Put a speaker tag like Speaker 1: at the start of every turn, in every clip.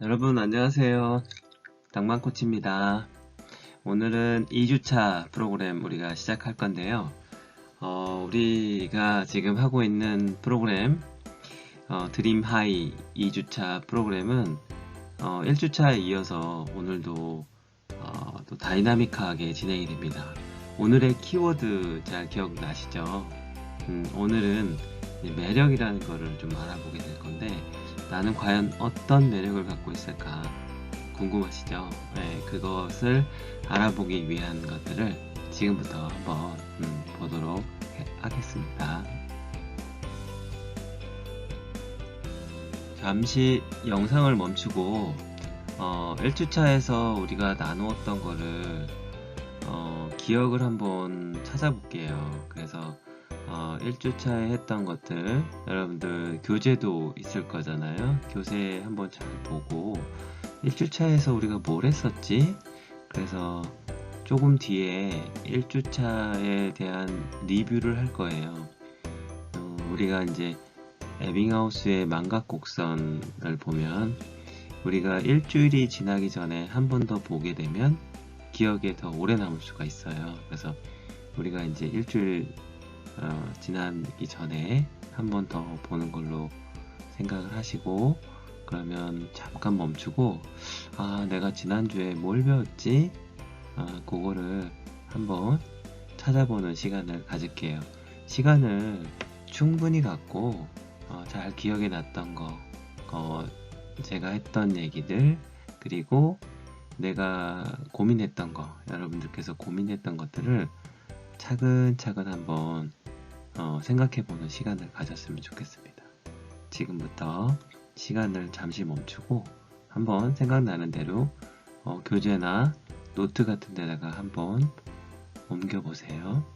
Speaker 1: 여러분 안녕하세요. 낭만코치입니다. 오늘은 2주차 프로그램 우리가 시작할 건데요. 우리가 지금 하고 있는 프로그램 드림하이 2주차 프로그램은 1주차에 이어서 오늘도 또 다이나믹하게 진행이 됩니다. 오늘의 키워드 잘 기억나시죠? 오늘은 매력이라는 거를 좀 알아보게 될 건데 나는 과연 어떤 매력을 갖고 있을까 궁금하시죠? 네, 그것을 알아보기 위한 것들을 지금부터 한번 보도록 하겠습니다. 잠시 영상을 멈추고 1주차에서 우리가 나누었던 거를 기억을 한번 찾아볼게요. 그래서 1주차에 했던 것들 여러분들 교재도 있을 거잖아요. 교재 한번 잘 보고 1주차에서 우리가 뭘 했었지? 그래서 조금 뒤에 1주차에 대한 리뷰를 할 거예요. 우리가 이제 에빙하우스의 망각곡선을 보면 우리가 일주일이 지나기 전에 한 번 더 보게 되면 기억에 더 오래 남을 수가 있어요. 그래서 우리가 이제 일주일 지나기 전에 한 번 더 보는 걸로 생각을 하시고 그러면 잠깐 멈추고 내가 지난주에 뭘 배웠지? 그거를 한번 찾아보는 시간을 가질게요. 시간을 충분히 갖고 잘 기억에 났던 거 제가 했던 얘기들 그리고 내가 고민했던 거 여러분들께서 고민했던 것들을 차근차근 한번 생각해보는 시간을 가졌으면 좋겠습니다. 지금부터 시간을 잠시 멈추고 한번 생각나는 대로 교재나 노트 같은 데다가 한번 옮겨보세요.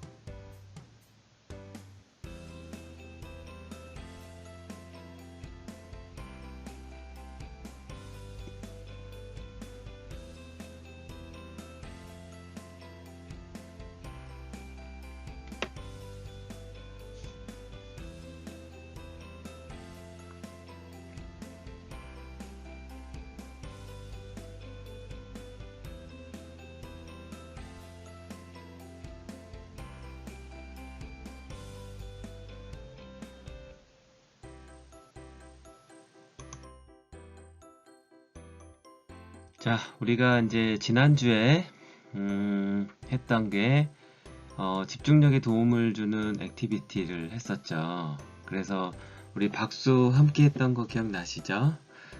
Speaker 1: 자, 우리가 이제 지난주에 했던 게 집중력에 도움을 주는 액티비티를 했었죠. 그래서 우리 박수 함께 했던 거 기억나시죠?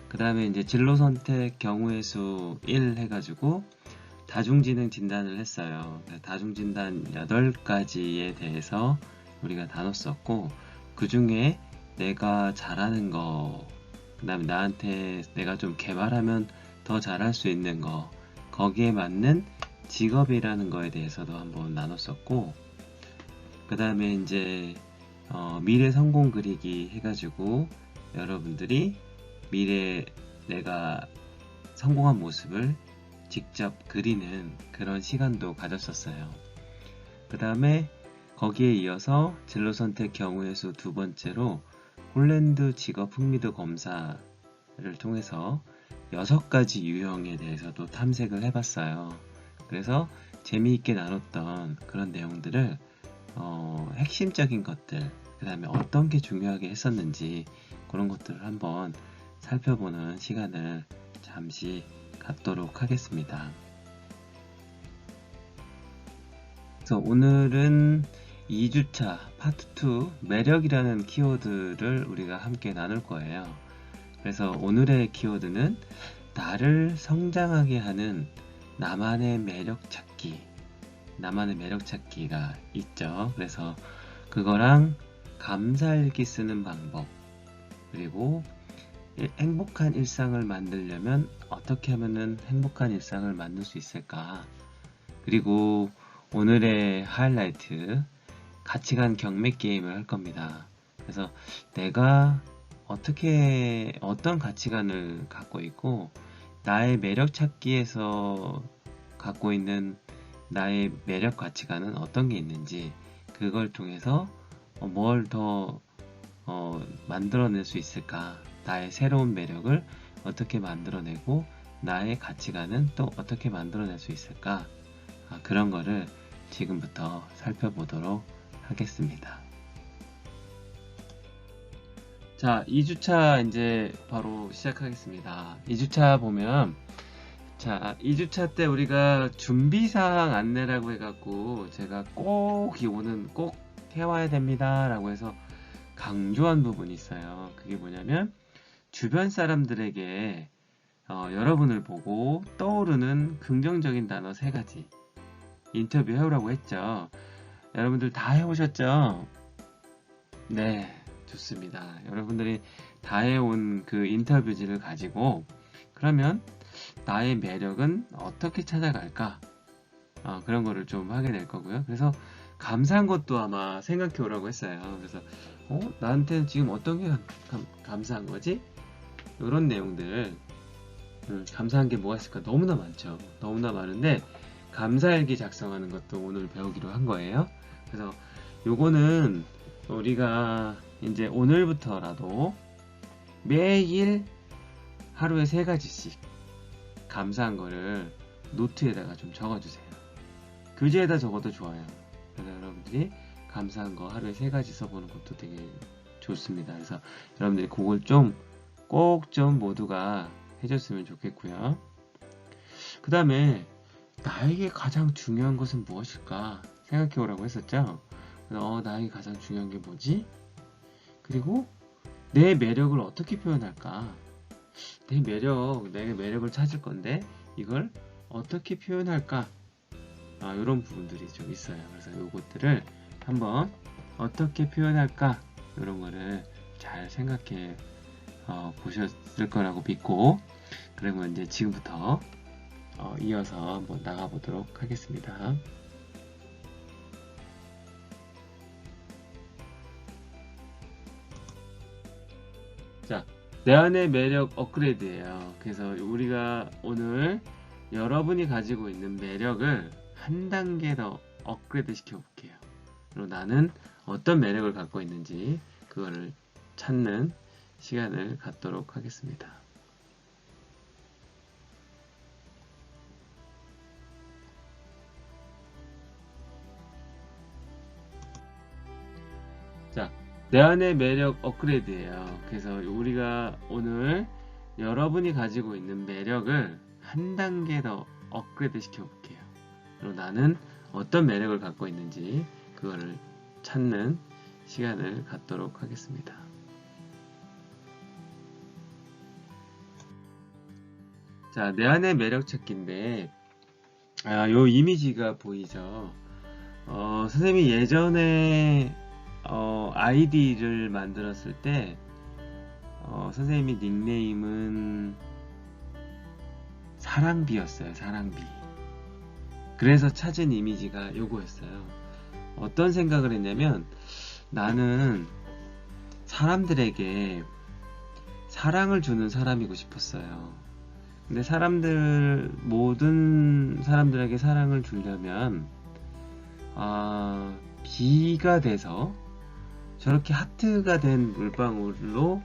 Speaker 1: 그 다음에 이제 진로 선택 경우의 수 1 해가지고 다중지능 진단을 했어요. 다중진단 8가지에 대해서 우리가 나눴었고 그 중에 내가 잘하는 거, 그 다음에 나한테 내가 좀 개발하면 더 잘할 수 있는 거, 거기에 맞는 직업이라는 거에 대해서도 한번 나눴었고 그 다음에 이제 미래 성공 그리기 해가지고 여러분들이 미래 내가 성공한 모습을 직접 그리는 그런 시간도 가졌었어요. 그 다음에 거기에 이어서 진로 선택 경우의 수 두 번째로 홀랜드 직업 흥미도 검사를 통해서 6가지 유형에 대해서도 탐색을 해봤어요. 그래서 재미있게 나눴던 그런 내용들을 핵심적인 것들, 그 다음에 어떤 게 중요하게 했었는지 그런 것들을 한번 살펴보는 시간을 잠시 갖도록 하겠습니다. 그래서 오늘은 2주차 파트 2 매력이라는 키워드를 우리가 함께 나눌 거예요. 그래서 오늘의 키워드는 나를 성장하게 하는 나만의 매력 찾기가 있죠. 그래서 그거랑 감사일기 쓰는 방법, 그리고 행복한 일상을 만들려면 어떻게 하면은 행복한 일상을 만들 수 있을까? 그리고 오늘의 하이라이트, 가치관 경매 게임을 할 겁니다. 그래서 내가 어떤 가치관을 갖고 있고 나의 매력 찾기에서 갖고 있는 나의 매력 가치관은 어떤 게 있는지 그걸 통해서 뭘 더 만들어낼 수 있을까, 나의 새로운 매력을 어떻게 만들어내고 나의 가치관은 또 어떻게 만들어낼 수 있을까? 그런 거를 지금부터 살펴보도록 하겠습니다. 자, 2주차 이제 바로 시작하겠습니다. 2주차 보면, 자, 2주차 때 우리가 준비사항 안내라고 해갖고 제가 꼭 이거는 꼭 해와야 됩니다 라고 해서 강조한 부분이 있어요. 그게 뭐냐면 주변 사람들에게 여러분을 보고 떠오르는 긍정적인 단어 3가지 인터뷰 해오라고 했죠. 여러분들 다 해오셨죠? 네, 좋습니다. 여러분들이 다 해온 그 인터뷰지를 가지고 그러면 나의 매력은 어떻게 찾아갈까? 그런 거를 좀 하게 될 거고요. 그래서 감사한 것도 아마 생각해 오라고 했어요. 그래서 나한테는 지금 어떤 게 감사한 거지? 이런 내용들 감사한 게 뭐가 있을까? 너무나 많죠. 너무나 많은데 감사일기 작성하는 것도 오늘 배우기로 한 거예요. 그래서 요거는 우리가 이제 오늘부터라도 매일 하루에 3가지씩 감사한 거를 노트에다가 좀 적어주세요. 교재에다 적어도 좋아요. 그래서 여러분들이 감사한 거 하루에 3가지 써보는 것도 되게 좋습니다. 그래서 여러분들이 그걸 꼭 좀 모두가 해줬으면 좋겠고요. 그 다음에 나에게 가장 중요한 것은 무엇일까 생각해 오라고 했었죠. 그래서 나에게 가장 중요한 게 뭐지? 그리고 내 매력을 어떻게 표현할까? 내 매력을 찾을 건데 이걸 어떻게 표현할까? 이런 부분들이 좀 있어요. 그래서 이것들을 한번 어떻게 표현할까? 이런 거를 잘 생각해 보셨을 거라고 믿고, 그러면 이제 지금부터 이어서 한번 나가보도록 하겠습니다. 자, 내 안의 매력 업그레이드예요. 그래서 우리가 오늘 여러분이 가지고 있는 매력을 한 단계 더 업그레이드 시켜볼게요. 그리고 나는 어떤 매력을 갖고 있는지 그거를 찾는 시간을 갖도록 하겠습니다. 자, 내 안의 매력 업그레이드예요. 그래서 우리가 오늘 여러분이 가지고 있는 매력을 한 단계 더 업그레이드 시켜볼게요. 그리고 나는 어떤 매력을 갖고 있는지 그거를 찾는 시간을 갖도록 하겠습니다. 자, 내 안의 매력 찾기인데 요 이미지가 보이죠? 선생님이 예전에 아이디를 만들었을 때 선생님이 닉네임은 사랑비였어요. 사랑비. 그래서 찾은 이미지가 요거였어요. 어떤 생각을 했냐면 나는 사람들에게 사랑을 주는 사람이고 싶었어요. 근데 모든 사람들에게 사랑을 주려면 비가 돼서 저렇게 하트가 된 물방울로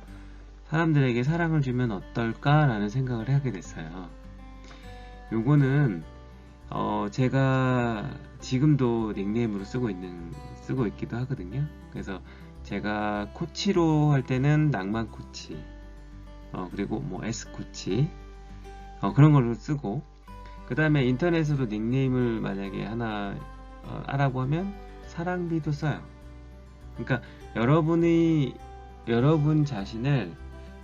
Speaker 1: 사람들에게 사랑을 주면 어떨까 라는 생각을 하게 됐어요. 요거는 제가 지금도 닉네임으로 쓰고 있기도 하거든요. 그래서 제가 코치로 할 때는 낭만 코치, 그리고 뭐 S 코치, 그런 걸로 쓰고, 그 다음에 인터넷으로 닉네임을 만약에 하나 하라고 하면 사랑비도 써요. 그러니까 여러분 자신을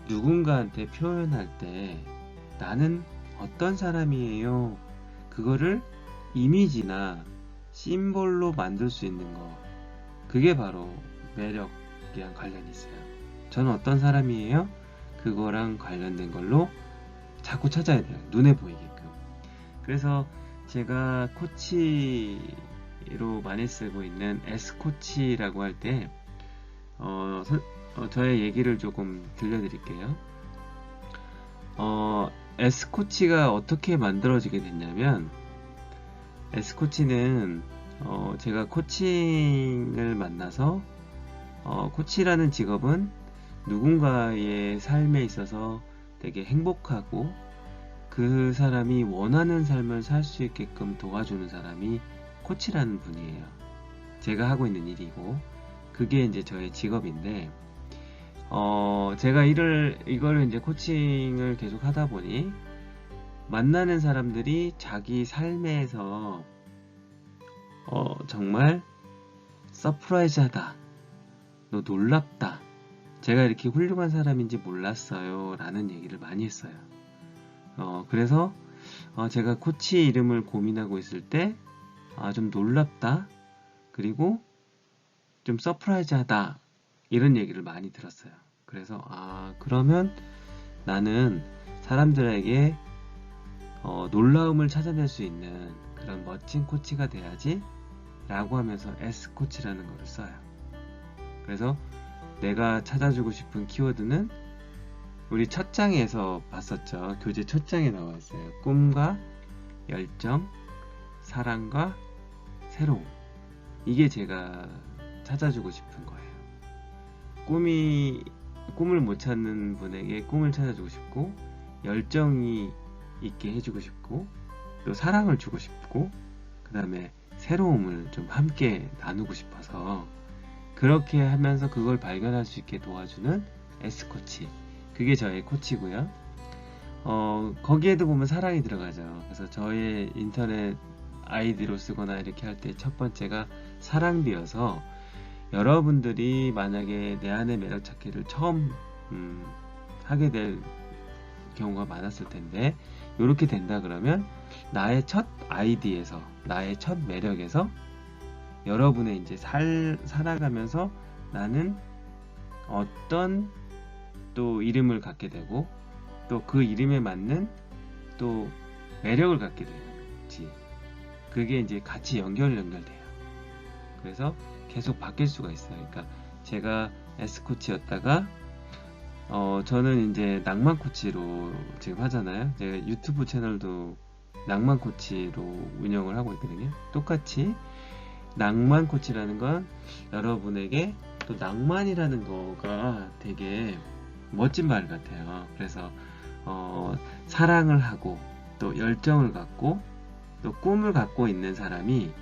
Speaker 1: 누군가한테 표현할 때 나는 어떤 사람이에요? 그거를 이미지나 심볼로 만들 수 있는 거, 그게 바로 매력이랑 관련이 있어요. 저는 어떤 사람이에요? 그거랑 관련된 걸로 자꾸 찾아야 돼요. 눈에 보이게끔. 그래서 제가 코치로 많이 쓰고 있는 S코치라고 할 때 저의 얘기를 조금 들려드릴게요. S코치가 어떻게 만들어지게 됐냐면, S코치는 제가 코칭을 만나서 코치라는 직업은 누군가의 삶에 있어서 되게 행복하고 그 사람이 원하는 삶을 살 수 있게끔 도와주는 사람이 코치라는 분이에요. 제가 하고 있는 일이고 그게 이제 저의 직업인데 제가 이거를 이제 코칭을 계속 하다 보니 만나는 사람들이 자기 삶에서 정말 서프라이즈하다, 너 놀랍다, 제가 이렇게 훌륭한 사람인지 몰랐어요 라는 얘기를 많이 했어요. 그래서 제가 코치 이름을 고민하고 있을 때 좀 놀랍다, 그리고 좀 서프라이즈하다 이런 얘기를 많이 들었어요. 그래서 그러면 나는 사람들에게 놀라움을 찾아낼 수 있는 그런 멋진 코치가 돼야지 라고 하면서 S코치라는 거를 써요. 그래서 내가 찾아주고 싶은 키워드는 우리 첫 장에서 봤었죠. 교재 첫 장에 나와 있어요. 꿈과 열정, 사랑과 새로움. 이게 제가 찾아주고 싶은 거예요. 꿈을 못 찾는 분에게 꿈을 찾아주고 싶고, 열정이 있게 해주고 싶고, 또 사랑을 주고 싶고, 그 다음에 새로움을 좀 함께 나누고 싶어서 그렇게 하면서 그걸 발견할 수 있게 도와주는 S코치. 그게 저의 코치고요. 거기에도 보면 사랑이 들어가죠. 그래서 저의 인터넷 아이디로 쓰거나 이렇게 할 때 첫 번째가 사랑비여서 여러분들이 만약에 내 안의 매력 찾기를 처음 하게 될 경우가 많았을 텐데 이렇게 된다 그러면 나의 첫 아이디에서 나의 첫 매력에서 여러분의 이제 살아가면서 나는 어떤 또 이름을 갖게 되고 또 그 이름에 맞는 또 매력을 갖게 되는지 그게 이제 같이 연결돼요. 그래서 계속 바뀔 수가 있어요. 그러니까 제가 S코치였다가 저는 이제 낭만 코치로 지금 하잖아요. 제가 유튜브 채널도 낭만 코치로 운영을 하고 있거든요. 똑같이 낭만 코치라는 건 여러분에게 또 낭만이라는 거가 되게 멋진 말 같아요. 그래서 사랑을 하고 또 열정을 갖고 또 꿈을 갖고 있는 사람이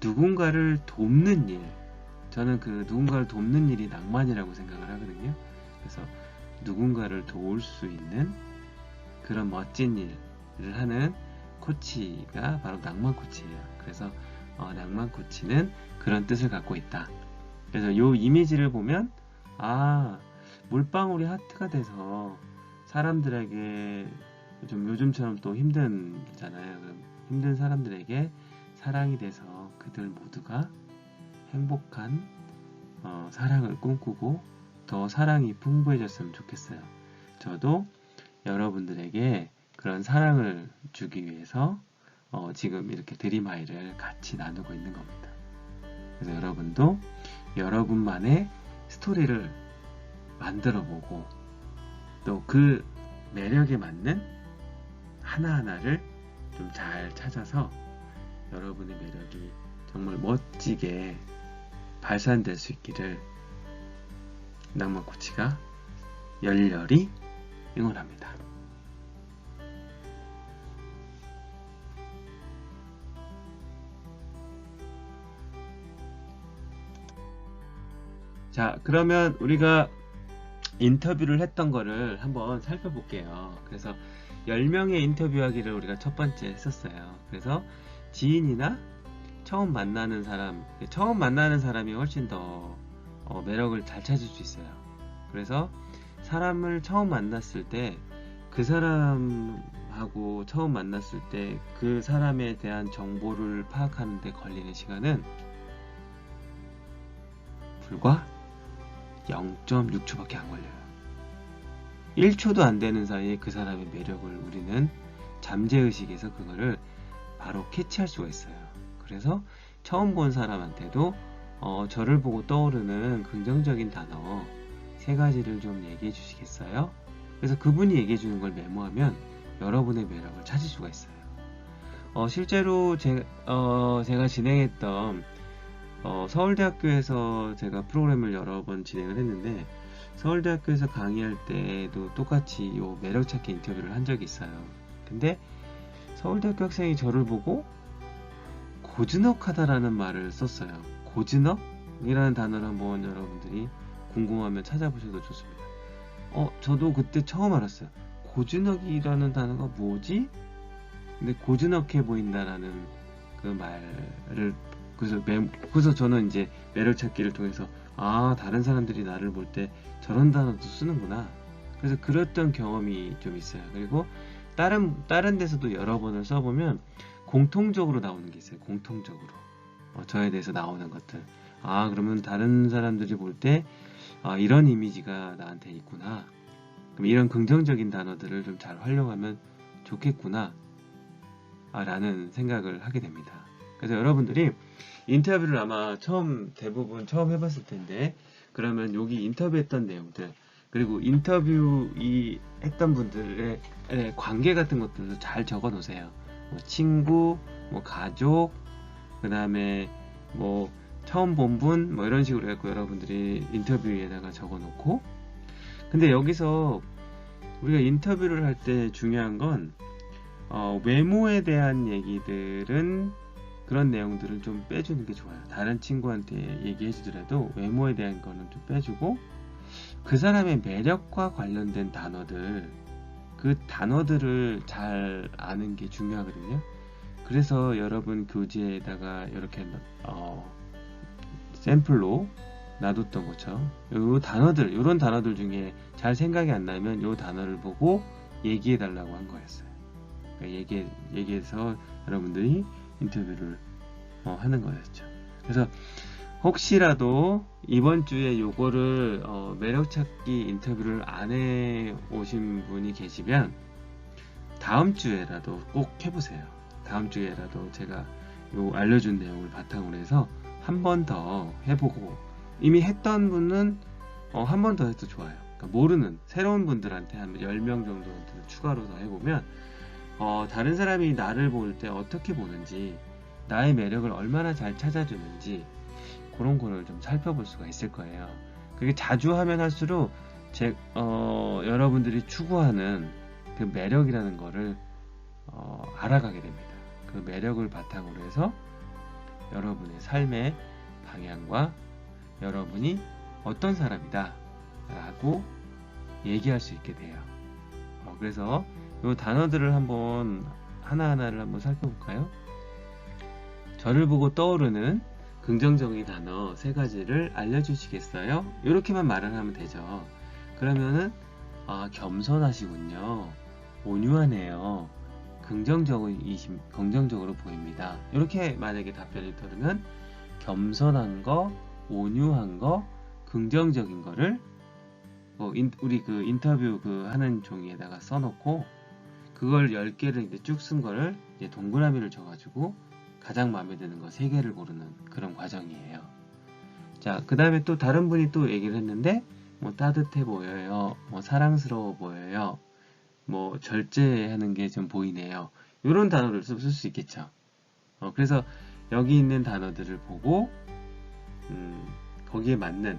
Speaker 1: 누군가를 돕는 일, 저는 그 누군가를 돕는 일이 낭만이라고 생각을 하거든요. 그래서 누군가를 도울 수 있는 그런 멋진 일을 하는 코치가 바로 낭만 코치예요. 그래서 낭만 코치는 그런 뜻을 갖고 있다. 그래서 이 이미지를 보면 물방울이 하트가 돼서 사람들에게 좀 요즘처럼 또 힘든잖아요. 힘든 사람들에게 사랑이 돼서 그들 모두가 행복한 사랑을 꿈꾸고 더 사랑이 풍부해졌으면 좋겠어요. 저도 여러분들에게 그런 사랑을 주기 위해서 지금 이렇게 드림하이를 같이 나누고 있는 겁니다. 그래서 여러분도 여러분만의 스토리를 만들어보고 또 그 매력에 맞는 하나하나를 좀 잘 찾아서 여러분의 매력이 정말 멋지게 발산될 수 있기를 낭만 코치가 열렬히 응원합니다. 자, 그러면 우리가 인터뷰를 했던 거를 한번 살펴볼게요. 그래서 10명의 인터뷰하기를 우리가 첫 번째 했었어요. 그래서 지인이나 처음 만나는 사람이 훨씬 더 매력을 잘 찾을 수 있어요. 그래서 사람을 처음 만났을 때 그 사람하고 처음 만났을 때 그 사람에 대한 정보를 파악하는 데 걸리는 시간은 불과 0.6초밖에 안 걸려요. 1초도 안 되는 사이에 그 사람의 매력을 우리는 잠재의식에서 그거를 바로 캐치할 수가 있어요. 그래서 처음 본 사람한테도 저를 보고 떠오르는 긍정적인 단어 3가지를 좀 얘기해 주시겠어요? 그래서 그분이 얘기해 주는 걸 메모하면 여러분의 매력을 찾을 수가 있어요. 실제로 제가 진행했던 서울대학교에서 제가 프로그램을 여러 번 진행을 했는데 서울대학교에서 강의할 때도 똑같이 요 매력찾기 인터뷰를 한 적이 있어요. 근데 서울대학교 학생이 저를 보고 고즈넉하다라는 말을 썼어요. 고즈넉이라는 단어를 한번 여러분들이 궁금하면 찾아보셔도 좋습니다. 저도 그때 처음 알았어요. 고즈넉이라는 단어가 뭐지? 근데 고즈넉해 보인다라는 그 말을 그래서 저는 이제 매력 찾기를 통해서 다른 사람들이 나를 볼 때 저런 단어도 쓰는구나. 그래서 그랬던 경험이 좀 있어요. 그리고 다른 데서도 여러 번을 써보면 공통적으로 나오는 게 있어요. 공통적으로 저에 대해서 나오는 것들. 그러면 다른 사람들이 볼 때 이런 이미지가 나한테 있구나. 그럼 이런 긍정적인 단어들을 좀 잘 활용하면 좋겠구나 라는 생각을 하게 됩니다. 그래서 여러분들이 인터뷰를 아마 대부분 처음 해봤을 텐데, 그러면 여기 인터뷰했던 내용들, 그리고 인터뷰 했던 분들의 관계 같은 것들도 잘 적어 놓으세요. 뭐 친구, 뭐 가족, 그 다음에 뭐 처음 본 분, 뭐 이런 식으로 해서 여러분들이 인터뷰에다가 적어 놓고, 근데 여기서 우리가 인터뷰를 할 때 중요한 건 외모에 대한 얘기들은, 그런 내용들은 좀 빼주는 게 좋아요. 다른 친구한테 얘기해 주더라도 외모에 대한 거는 좀 빼주고, 그 사람의 매력과 관련된 단어들, 그 단어들을 잘 아는 게 중요하거든요. 그래서 여러분 교재에다가 이렇게 샘플로 놔뒀던 것처럼 이런 단어들 중에 잘 생각이 안 나면 이 단어를 보고 얘기해 달라고 한 거였어요. 그러니까 얘기해서 여러분들이 인터뷰를 하는 거였죠. 그래서 혹시라도 이번 주에 요거를 매력찾기 인터뷰를 안 해 오신 분이 계시면 다음 주에라도 꼭 해보세요. 다음 주에라도 제가 요 알려준 내용을 바탕으로 해서 한 번 더 해보고, 이미 했던 분은 한 번 더 해도 좋아요. 그러니까 모르는 새로운 분들한테 한 10명 정도 추가로 더 해보면 다른 사람이 나를 볼 때 어떻게 보는지, 나의 매력을 얼마나 잘 찾아주는지, 그런 거를 좀 살펴볼 수가 있을 거예요. 그게 자주 하면 할수록 여러분들이 추구하는 그 매력이라는 거를 알아가게 됩니다. 그 매력을 바탕으로 해서 여러분의 삶의 방향과 여러분이 어떤 사람이다 라고 얘기할 수 있게 돼요. 그래서 이 단어들을 한번 하나하나를 한번 살펴볼까요? 저를 보고 떠오르는 긍정적인 단어 3가지를 알려주시겠어요? 이렇게만 말을 하면 되죠. 그러면은 겸손하시군요, 온유하네요, 긍정적으로 보입니다. 이렇게 만약에 답변을 들으면 겸손한 거, 온유한 거, 긍정적인 거를 우리 그 인터뷰 하는 종이에다가 써놓고, 그걸 10개를 이제 쭉 쓴 거를 이제 동그라미를 줘가지고 가장 마음에 드는 거 3개를 고르는 그런 과정이에요. 자, 그 다음에 또 다른 분이 또 얘기를 했는데, 뭐 따뜻해 보여요, 뭐 사랑스러워 보여요, 뭐 절제하는 게 좀 보이네요. 이런 단어를 쓸 수 있겠죠. 그래서 여기 있는 단어들을 보고 거기에 맞는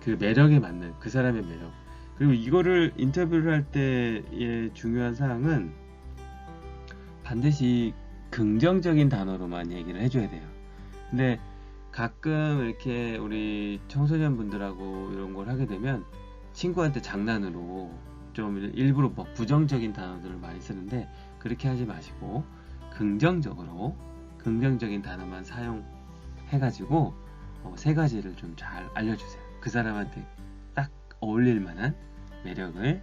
Speaker 1: 그 매력에 맞는 그 사람의 매력, 그리고 이거를 인터뷰를 할 때의 중요한 사항은 반드시 긍정적인 단어로만 얘기를 해줘야 돼요. 근데 가끔 이렇게 우리 청소년 분들하고 이런 걸 하게 되면 친구한테 장난으로 좀 일부러 뭐 부정적인 단어들을 많이 쓰는데, 그렇게 하지 마시고 긍정적인 단어만 사용해가지고 3가지를 좀 잘 알려주세요. 그 사람한테 딱 어울릴 만한 매력을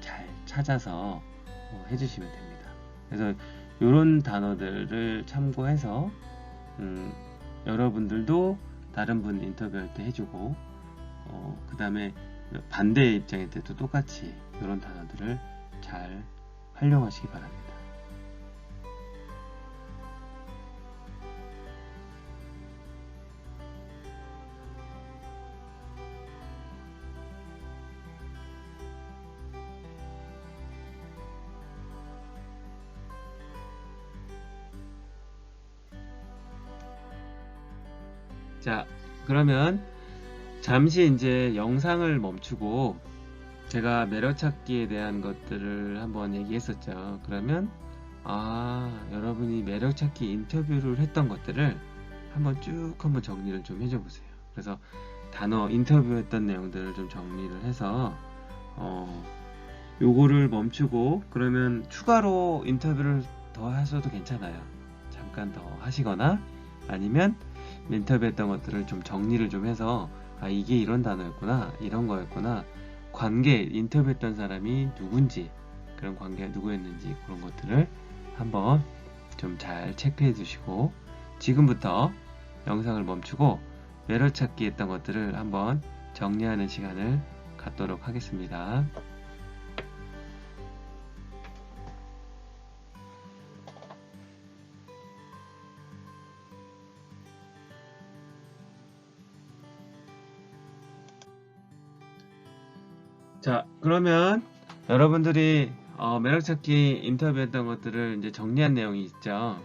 Speaker 1: 잘 찾아서 해주시면 됩니다. 그래서 이런 단어들을 참고해서 여러분들도 다른 분 인터뷰할 때 해주고, 그 다음에 반대의 입장일 때도 똑같이 이런 단어들을 잘 활용하시기 바랍니다. 자, 그러면 잠시 이제 영상을 멈추고 제가 매력찾기에 대한 것들을 한번 얘기했었죠. 그러면 여러분이 매력찾기 인터뷰를 했던 것들을 한번 정리를 좀 해줘 보세요. 그래서 단어 인터뷰했던 내용들을 좀 정리를 해서 요거를 멈추고 그러면 추가로 인터뷰를 더 하셔도 괜찮아요. 잠깐 더 하시거나 아니면 인터뷰했던 것들을 좀 정리를 좀 해서 이게 이런 단어였구나, 이런 거였구나, 관계, 인터뷰했던 사람이 누군지, 그런 관계가 누구였는지 그런 것들을 한번 좀 잘 체크해 주시고 지금부터 영상을 멈추고 매력찾기 했던 것들을 한번 정리하는 시간을 갖도록 하겠습니다. 자, 그러면 여러분들이 매력찾기 인터뷰했던 것들을 이제 정리한 내용이 있죠.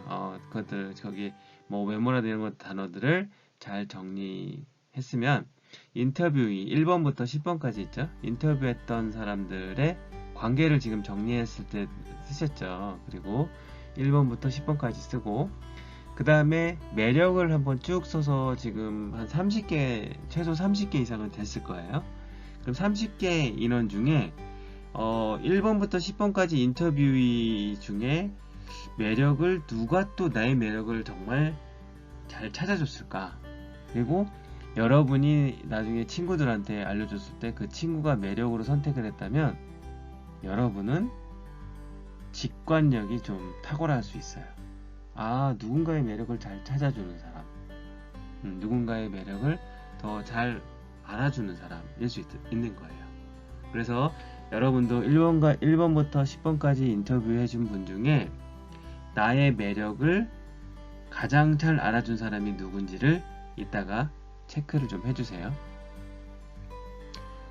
Speaker 1: 그것들 저기 뭐 메모나 이런 것 단어들을 잘 정리했으면 인터뷰이 1번부터 10번까지 있죠. 인터뷰했던 사람들의 관계를 지금 정리했을 때 쓰셨죠. 그리고 1번부터 10번까지 쓰고 그 다음에 매력을 한번 쭉 써서 지금 한 30개, 최소 30개 이상은 됐을 거예요. 그럼 30개 인원 중에 1번부터 10번까지 인터뷰이 중에 매력을 누가 또 나의 매력을 정말 잘 찾아줬을까? 그리고 여러분이 나중에 친구들한테 알려줬을 때 그 친구가 매력으로 선택을 했다면 여러분은 직관력이 좀 탁월할 수 있어요. 누군가의 매력을 잘 찾아주는 사람, 누군가의 매력을 더 잘 알아주는 사람일 수 있는 거예요. 그래서 여러분도 1번부터 10번까지 인터뷰해준 분 중에 나의 매력을 가장 잘 알아준 사람이 누군지를 이따가 체크를 좀 해주세요.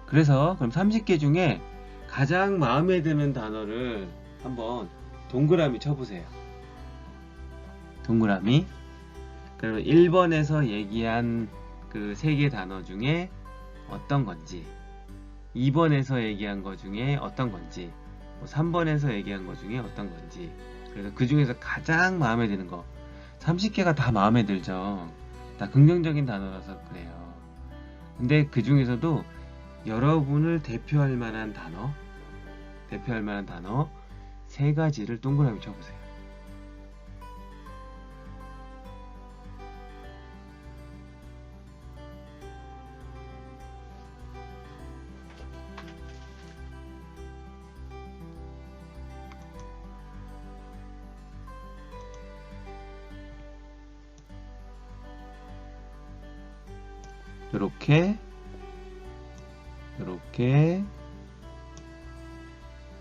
Speaker 1: 그래서 그럼 30개 중에 가장 마음에 드는 단어를 한번 동그라미 쳐보세요. 동그라미. 그러면 1번에서 얘기한 그 3개 단어 중에 어떤 건지, 2번에서 얘기한 것 중에 어떤 건지, 3번에서 얘기한 것 중에 어떤 건지. 그래서 그 중에서 가장 마음에 드는 거, 30개가 다 마음에 들죠. 다 긍정적인 단어라서 그래요. 근데 그 중에서도 여러분을 대표할 만한 단어 3가지를 동그라미 쳐보세요.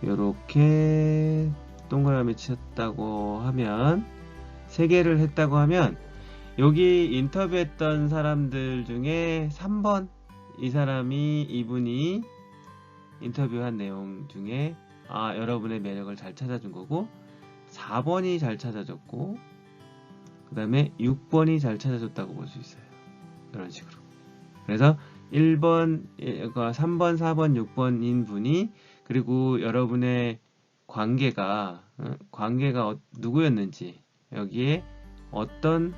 Speaker 1: 요렇게 동그라미 쳤다고 하면 3개를 했다고 하면 여기 인터뷰했던 사람들 중에 3번 이분이 인터뷰한 내용 중에 여러분의 매력을 잘 찾아준 거고 4번이 잘 찾아줬고 그 다음에 6번이 잘 찾아줬다고 볼 수 있어요. 이런 식으로. 그래서 1번, 3번, 4번, 6번인 분이 그리고 여러분의 관계가 누구였는지 여기에 어떤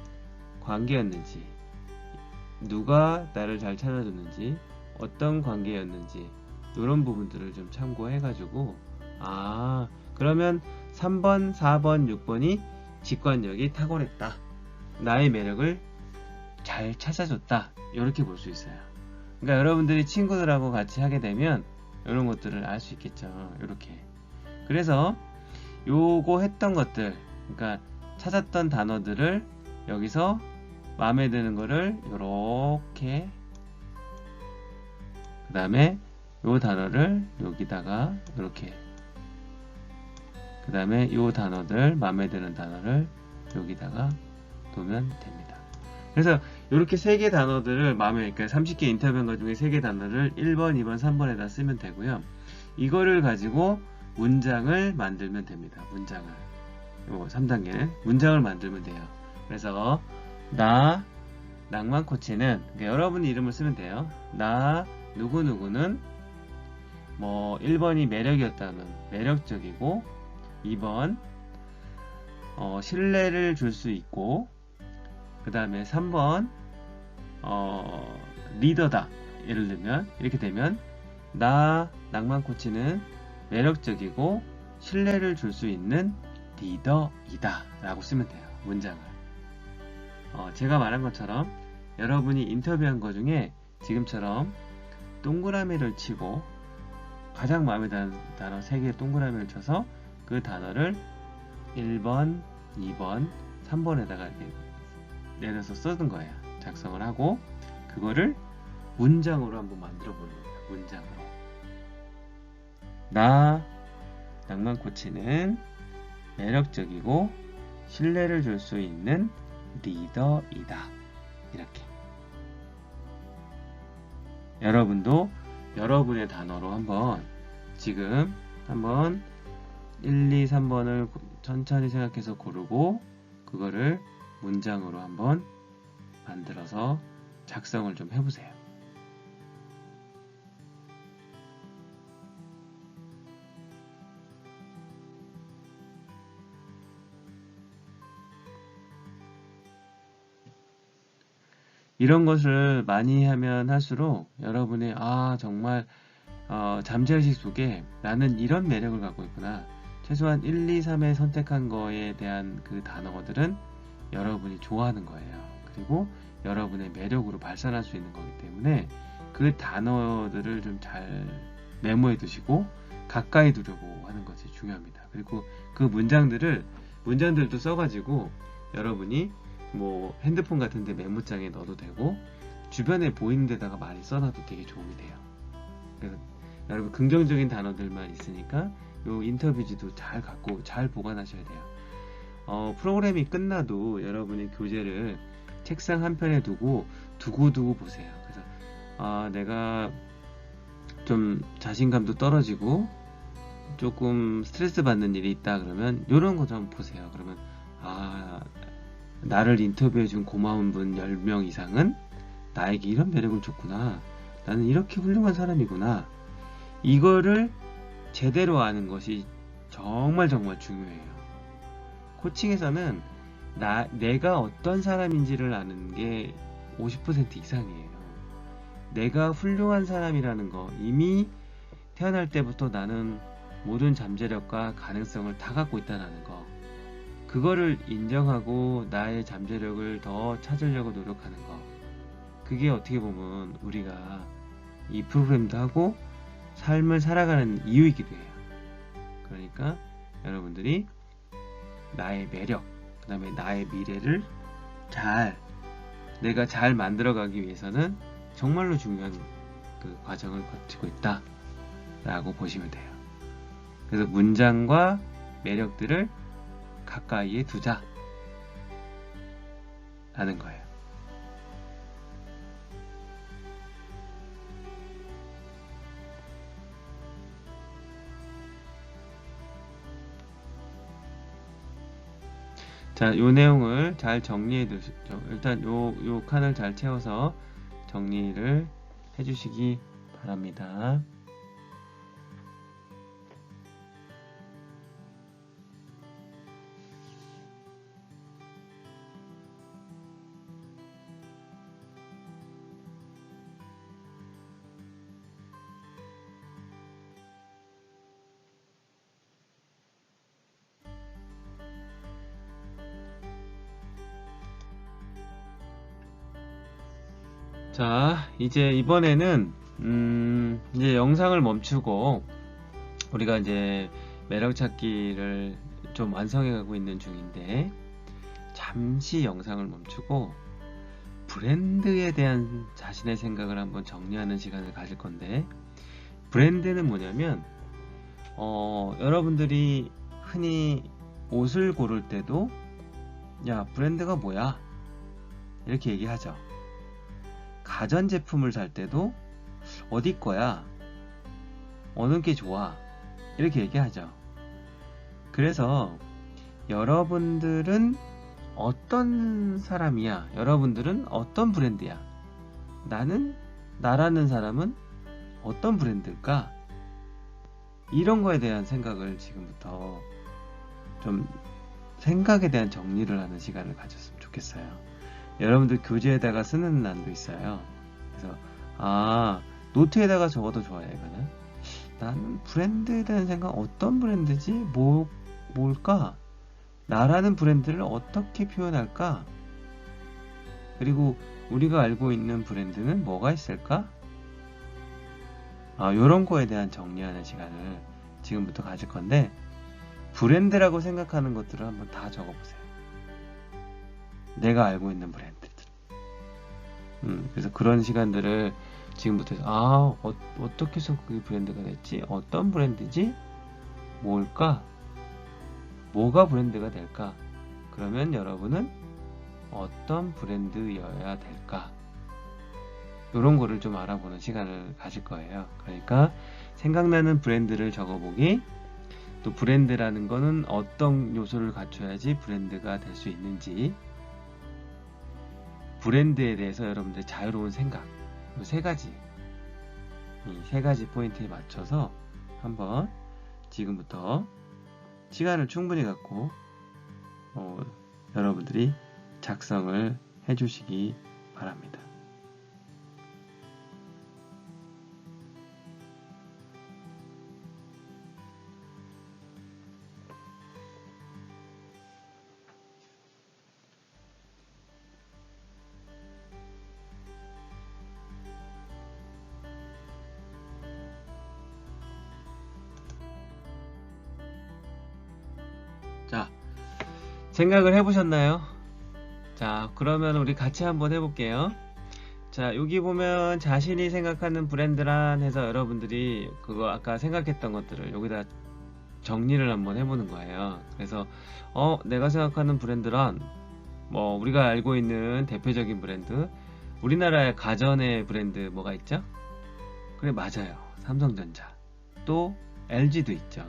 Speaker 1: 관계였는지 누가 나를 잘 찾아줬는지 어떤 관계였는지 이런 부분들을 좀 참고해 가지고 그러면 3번, 4번, 6번이 직관력이 탁월했다. 나의 매력을 잘 찾아줬다. 이렇게 볼 수 있어요. 그러니까 여러분들이 친구들하고 같이 하게 되면 이런 것들을 알 수 있겠죠. 이렇게. 그래서 요거 했던 것들, 그러니까 찾았던 단어들을 여기서 마음에 드는 거를 요렇게 그 다음에 요 단어를 여기다가 이렇게 그 다음에 요 단어들 마음에 드는 단어를 여기다가 놓으면 됩니다. 그래서 이렇게 3개 단어들을 그러니까 30개 인터뷰한 것 중에 3개 단어를 1번, 2번, 3번에다 쓰면 되고요. 이거를 가지고 문장을 만들면 됩니다. 문장을. 요 3단계는 문장을 만들면 돼요. 그래서 나 낭만 코치는 여러분 이름을 쓰면 돼요. 나 누구누구는 뭐 1번이 매력이었다면 매력적이고, 2번 신뢰를 줄 수 있고, 그 다음에 3번 리더다. 예를 들면 이렇게 되면 나 낭만 코치는 매력적이고 신뢰를 줄 수 있는 리더이다 라고 쓰면 돼요. 문장을. 제가 말한 것처럼 여러분이 인터뷰한 것 중에 지금처럼 동그라미를 치고 가장 마음에 드는 단어 3개의 동그라미를 쳐서 그 단어를 1번, 2번, 3번에다가 이렇게 내려서 쓰는 거예요. 작성을 하고 그거를 문장으로 한번 만들어 보는 겁니다. 문장으로. 나 낭만 코치는 매력적이고 신뢰를 줄 수 있는 리더이다. 이렇게. 여러분도 여러분의 단어로 한번 지금 한번 1, 2, 3번을 천천히 생각해서 고르고 그거를 문장으로 한번 만들어서 작성을 좀 해보세요. 이런 것을 많이 하면 할수록 여러분이 정말 잠재의식 속에 나는 이런 매력을 갖고 있구나. 최소한 1, 2, 3에 선택한 거에 대한 그 단어들은 여러분이 좋아하는 거예요. 그리고 여러분의 매력으로 발산할 수 있는 거기 때문에 그 단어들을 좀 잘 메모해 두시고 가까이 두려고 하는 것이 중요합니다. 그리고 그 문장들도 써가지고 여러분이 뭐 핸드폰 같은데 메모장에 넣어도 되고 주변에 보이는 데다가 많이 써놔도 되게 도움이 돼요. 그래서 여러분 긍정적인 단어들만 있으니까 요 인터뷰지도 잘 보관하셔야 돼요. 프로그램이 끝나도 여러분이 교재를 책상 한편에 두고 두고두고 보세요. 그래서 내가 좀 자신감도 떨어지고 조금 스트레스 받는 일이 있다 그러면 이런 거 좀 보세요. 그러면 나를 인터뷰해준 고마운 분 10명 이상은 나에게 이런 매력을 줬구나. 나는 이렇게 훌륭한 사람이구나. 이거를 제대로 아는 것이 정말 중요해요. 코칭에서는 내가 어떤 사람인지를 아는 게 50% 이상이에요. 내가 훌륭한 사람이라는 거, 이미 태어날 때부터 나는 모든 잠재력과 가능성을 다 갖고 있다는 거, 그거를 인정하고 나의 잠재력을 더 찾으려고 노력하는 거, 그게 어떻게 보면 우리가 이 프로그램도 하고 삶을 살아가는 이유이기도 해요. 그러니까 여러분들이 나의 매력, 그 다음에 나의 미래를 내가 잘 만들어가기 위해서는 정말로 중요한 그 과정을 거치고 있다 라고 보시면 돼요. 그래서 문장과 매력들을 가까이에 두자 라는 거예요. 자, 요 내용을 잘 정리해 두시죠. 일단 요 칸을 잘 채워서 정리를 해 주시기 바랍니다. 자, 이제 이번에는 이제 영상을 멈추고 우리가 이제 매력 찾기를 좀 완성해 가고 있는 중인데 잠시 영상을 멈추고 브랜드에 대한 자신의 생각을 한번 정리하는 시간을 가질 건데, 브랜드는 뭐냐면 여러분들이 흔히 옷을 고를 때도 야, 브랜드가 뭐야? 이렇게 얘기하죠. 가전제품을 살 때도 어디 거야? 어느 게 좋아? 이렇게 얘기하죠. 그래서 여러분들은 어떤 사람이야? 여러분들은 어떤 브랜드야? 나라는 사람은 어떤 브랜드일까? 이런 거에 대한 생각을 지금부터 좀 생각에 대한 정리를 하는 시간을 가졌으면 좋겠어요. 여러분들 교재에다가 쓰는 난도 있어요. 그래서 노트에다가 적어도 좋아요. 이거는 나는 브랜드에 대한 생각, 어떤 브랜드지? 뭘까? 나라는 브랜드를 어떻게 표현할까? 그리고 우리가 알고 있는 브랜드는 뭐가 있을까? 이런 거에 대한 정리하는 시간을 지금부터 가질 건데, 브랜드라고 생각하는 것들을 한번 다 적어보세요. 내가 알고 있는 브랜드들. 그래서 그런 시간들을 지금부터 해서, 어떻게 해서 그게 브랜드가 됐지? 어떤 브랜드지? 뭘까? 뭐가 브랜드가 될까? 그러면 여러분은 어떤 브랜드여야 될까? 이런 거를 좀 알아보는 시간을 가질 거예요. 그러니까 생각나는 브랜드를 적어보기, 또 브랜드라는 거는 어떤 요소를 갖춰야지 브랜드가 될 수 있는지, 브랜드에 대해서 여러분들의 자유로운 생각, 이 세 가지 포인트에 맞춰서 한번 지금부터 시간을 충분히 갖고 여러분들이 작성을 해주시기 바랍니다. 자, 생각을 해보셨나요? 자, 그러면 우리 같이 한번 해볼게요. 자, 여기 보면 자신이 생각하는 브랜드란 해서 여러분들이 그거 아까 생각했던 것들을 여기다 정리를 한번 해보는 거예요. 그래서 내가 생각하는 브랜드란 우리가 알고 있는 대표적인 브랜드, 우리나라의 가전의 브랜드 뭐가 있죠? 그래, 맞아요. 삼성전자. 또 LG도 있죠.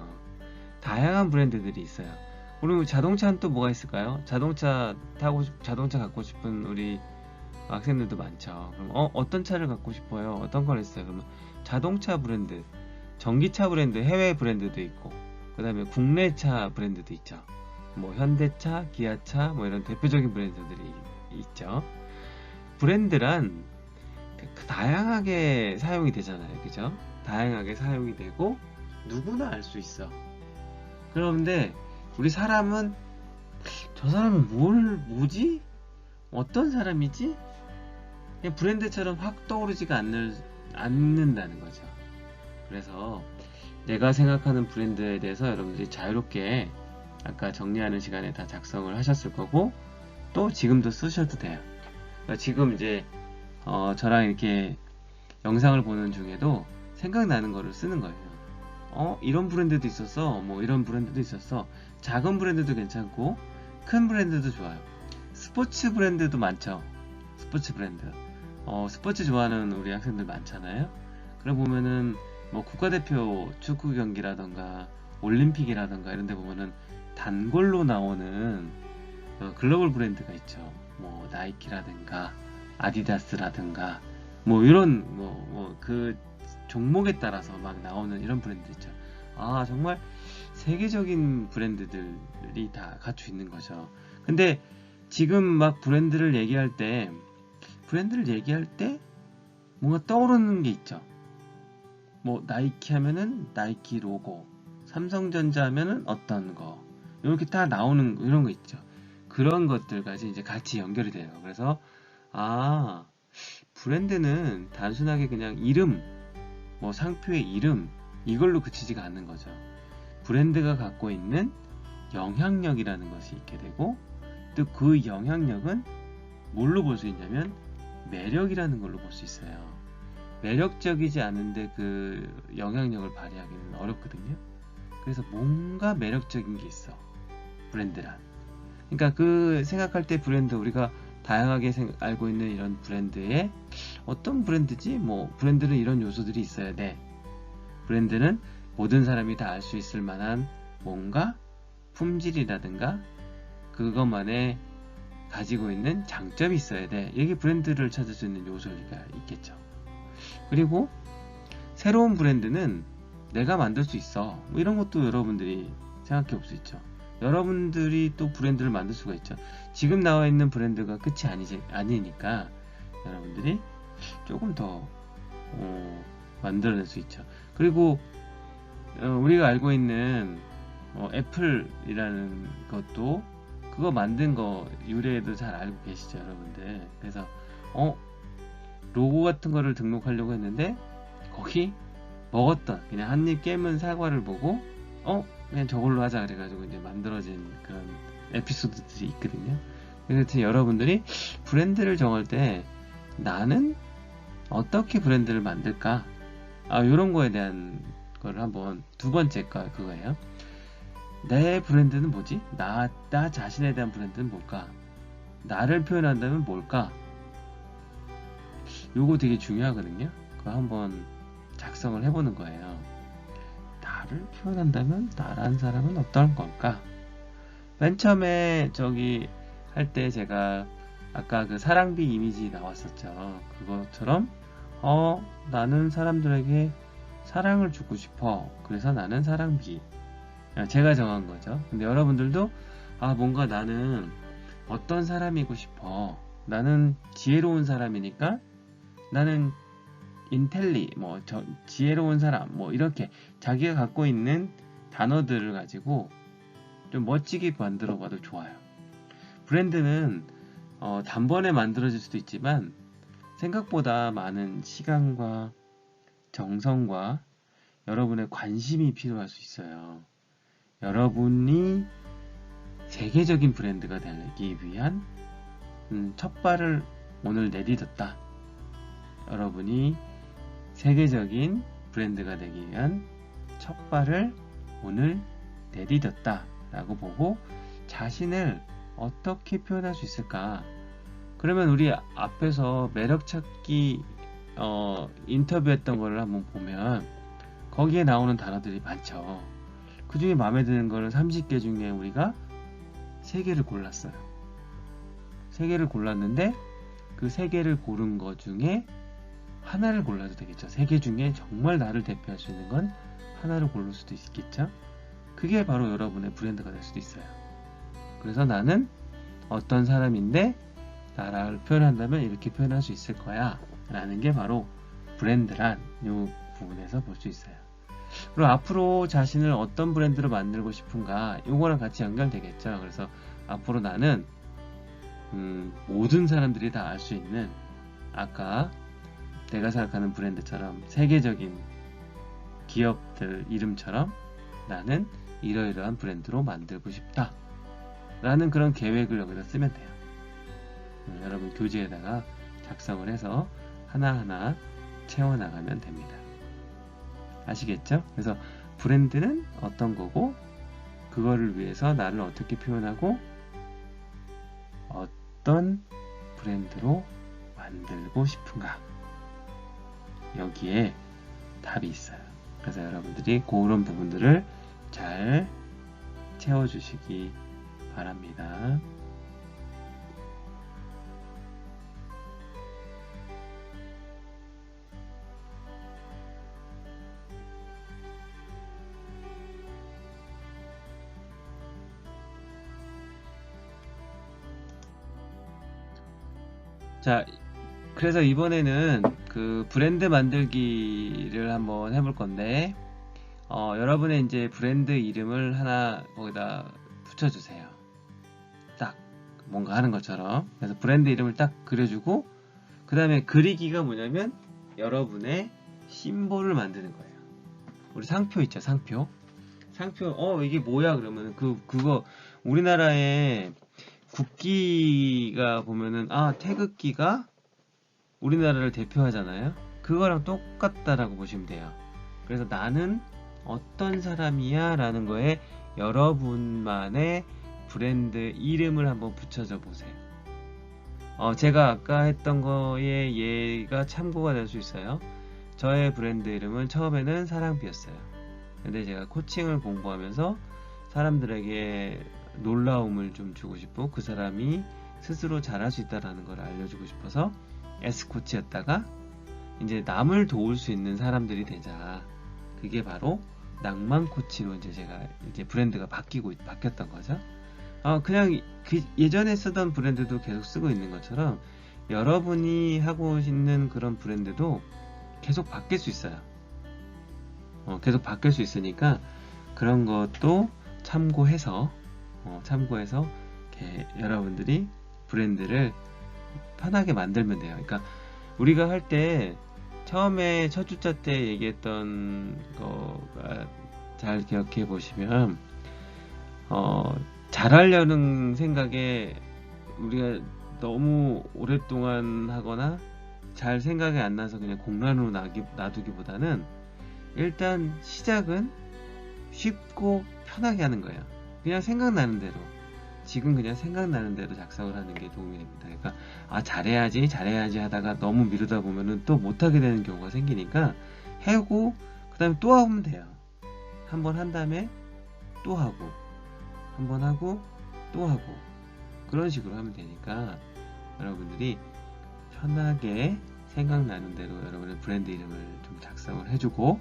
Speaker 1: 다양한 브랜드들이 있어요. 그리고 자동차는 또 뭐가 있을까요? 자동차 갖고 싶은 우리 학생들도 많죠. 그럼 어떤 차를 갖고 싶어요? 어떤 걸 했어요? 그러면 자동차 브랜드, 전기차 브랜드, 해외 브랜드도 있고, 그 다음에 국내 차 브랜드도 있죠. 현대차, 기아차, 이런 대표적인 브랜드들이 있죠. 브랜드란 다양하게 사용이 되잖아요. 그죠? 다양하게 사용이 되고 누구나 알 수 있어. 그런데 우리 사람은 저 사람은 뭐지? 어떤 사람이지? 그냥 브랜드처럼 확 떠오르지가 않는다는 거죠. 그래서 내가 생각하는 브랜드에 대해서 여러분들이 자유롭게 아까 정리하는 시간에 다 작성을 하셨을 거고, 또 지금도 쓰셔도 돼요. 그러니까 지금 이제 저랑 이렇게 영상을 보는 중에도 생각나는 거를 쓰는 거예요. 이런 브랜드도 있었어. 이런 브랜드도 있었어. 작은 브랜드도 괜찮고 큰 브랜드도 좋아요. 스포츠 브랜드도 많죠. 스포츠 브랜드. 스포츠 좋아하는 우리 학생들 많잖아요. 그래 보면은 국가대표 축구 경기라던가 올림픽이라던가 이런 데 보면은 단골로 나오는 글로벌 브랜드가 있죠. 나이키라든가 아디다스라든가 이런 그 종목에 따라서 막 나오는 이런 브랜드 있죠. 정말 세계적인 브랜드들이 다 갖추 있는 거죠. 근데 지금 막 브랜드를 얘기할 때 뭔가 떠오르는 게 있죠. 나이키 하면은 나이키 로고, 삼성전자 하면은 어떤 거, 이렇게 다 나오는 이런 거 있죠. 그런 것들까지 이제 같이 연결이 돼요. 그래서 브랜드는 단순하게 그냥 이름, 상표의 이름, 이걸로 그치지가 않는 거죠. 브랜드가 갖고 있는 영향력이라는 것이 있게 되고, 또 그 영향력은 뭘로 볼 수 있냐면 매력이라는 걸로 볼 수 있어요. 매력적이지 않은데 그 영향력을 발휘하기는 어렵거든요. 그래서 뭔가 매력적인 게 있어, 브랜드란. 그러니까 그 생각할 때 브랜드, 우리가 다양하게 알고 있는 이런 브랜드에 어떤 브랜드지? 브랜드는 이런 요소들이 있어야 돼. 브랜드는 모든 사람이 다 알 수 있을 만한 뭔가 품질이라든가 그것만의 가지고 있는 장점이 있어야 돼. 이게 브랜드를 찾을 수 있는 요소가 있겠죠. 그리고 새로운 브랜드는 내가 만들 수 있어. 뭐 이런 것도 여러분들이 생각해 볼 수 있죠. 여러분들이 또 브랜드를 만들 수가 있죠. 지금 나와 있는 브랜드가 끝이 아니니까 여러분들이 조금 더 만들어낼 수 있죠. 그리고 우리가 알고 있는 애플이라는 것도 그거 만든 거 유래도 잘 알고 계시죠, 여러분들. 그래서 로고 같은 거를 등록하려고 했는데 거기 먹었던 그냥 한 입 깨문 사과를 보고 그냥 저걸로 하자 그래가지고 이제 만들어진 그런 에피소드들이 있거든요. 그래서 여러분들이 브랜드를 정할 때 나는 어떻게 브랜드를 만들까? 이런 거에 대한 걸 한번 두 번째가 그거예요. 내 브랜드는 뭐지? 나 자신에 대한 브랜드는 뭘까? 나를 표현한다면 뭘까? 요거 되게 중요하거든요. 그거 한번 작성을 해보는 거예요. 나를 표현한다면 나라는 사람은 어떤 걸까? 맨 처음에 저기 할 때 제가 아까 그 사랑비 이미지 나왔었죠. 그것처럼 나는 사람들에게 사랑을 주고 싶어. 그래서 나는 사랑비. 제가 정한 거죠. 근데 여러분들도 뭔가 나는 어떤 사람이고 싶어. 나는 지혜로운 사람이니까 나는 인텔리, 지혜로운 사람, 이렇게 자기가 갖고 있는 단어들을 가지고 좀 멋지게 만들어 봐도 좋아요. 브랜드는 단번에 만들어질 수도 있지만 생각보다 많은 시간과 정성과 여러분의 관심이 필요할 수 있어요. 여러분이 세계적인 브랜드가 되기 위한 첫발을 오늘 내딛었다. 여러분이 세계적인 브랜드가 되기 위한 첫발을 오늘 내딛었다 라고 보고 자신을 어떻게 표현할 수 있을까? 그러면 우리 앞에서 매력찾기 인터뷰했던 거를 한번 보면 거기에 나오는 단어들이 많죠. 그 중에 마음에 드는 거를 30개 중에 우리가 3개를 골랐어요. 3개를 골랐는데 그 3개를 고른 거 중에 하나를 골라도 되겠죠. 3개 중에 정말 나를 대표할 수 있는 건 하나를 고를 수도 있겠죠. 그게 바로 여러분의 브랜드가 될 수도 있어요. 그래서 나는 어떤 사람인데 나를 표현한다면 이렇게 표현할 수 있을 거야 라는 게 바로 브랜드란 이 부분에서 볼 수 있어요. 그리고 앞으로 자신을 어떤 브랜드로 만들고 싶은가 이거랑 같이 연결되겠죠. 그래서 앞으로 나는 모든 사람들이 다 알 수 있는 아까 내가 생각하는 브랜드처럼 세계적인 기업들 이름처럼 나는 이러이러한 브랜드로 만들고 싶다 라는 그런 계획을 여기다 쓰면 돼요. 여러분 교재에다가 작성을 해서 하나하나 채워나가면 됩니다. 아시겠죠? 그래서 브랜드는 어떤 거고 그거를 위해서 나를 어떻게 표현하고 어떤 브랜드로 만들고 싶은가 여기에 답이 있어요. 그래서 여러분들이 그런 부분들을 잘 채워주시기 바랍니다. 자, 그래서 이번에는 그 브랜드 만들기를 한번 해볼 건데, 여러분의 이제 브랜드 이름을 하나 거기다 붙여주세요. 딱 뭔가 하는 것처럼. 그래서 브랜드 이름을 딱 그려주고, 그 다음에 그리기가 뭐냐면 여러분의 심볼을 만드는 거예요. 우리 상표 있죠, 상표. 상표, 이게 뭐야? 그러면 그거 우리나라의 국기가 보면은 태극기가 우리나라를 대표하잖아요. 그거랑 똑같다라고 보시면 돼요. 그래서 나는 어떤 사람이야 라는 거에 여러분만의 브랜드 이름을 한번 붙여줘 보세요. 제가 아까 했던 거에 얘가 참고가 될 수 있어요. 저의 브랜드 이름은 처음에는 사랑비였어요. 근데 제가 코칭을 공부하면서 사람들에게 놀라움을 좀 주고 싶고 그 사람이 스스로 잘할 수 있다라는 걸 알려주고 싶어서 S코치였다가 이제 남을 도울 수 있는 사람들이 되자. 그게 바로 낭만 코치로 이제 제가 이제 브랜드가 바뀌었던 거죠. 그냥 그 예전에 쓰던 브랜드도 계속 쓰고 있는 것처럼 여러분이 하고 있는 그런 브랜드도 계속 바뀔 수 있어요. 계속 바뀔 수 있으니까 그런 것도 참고해서 이렇게 여러분들이 브랜드를 편하게 만들면 돼요. 그러니까 우리가 할 때 처음에 첫 주차 때 얘기했던 거가 잘 기억해 보시면 잘하려는 생각에 우리가 너무 오랫동안 하거나 잘 생각이 안 나서 그냥 공란으로 놔두기보다는 일단 시작은 쉽고 편하게 하는 거예요. 그냥 생각나는 대로, 지금 그냥 생각나는 대로 작성을 하는 게 도움이 됩니다. 그러니까 잘해야지 하다가 너무 미루다 보면은 또 못하게 되는 경우가 생기니까 하고 그 다음에 또 하면 돼요. 한번 한 다음에 또 하고, 한번 하고 또 하고, 그런 식으로 하면 되니까 여러분들이 편하게 생각나는 대로 여러분의 브랜드 이름을 좀 작성을 해주고,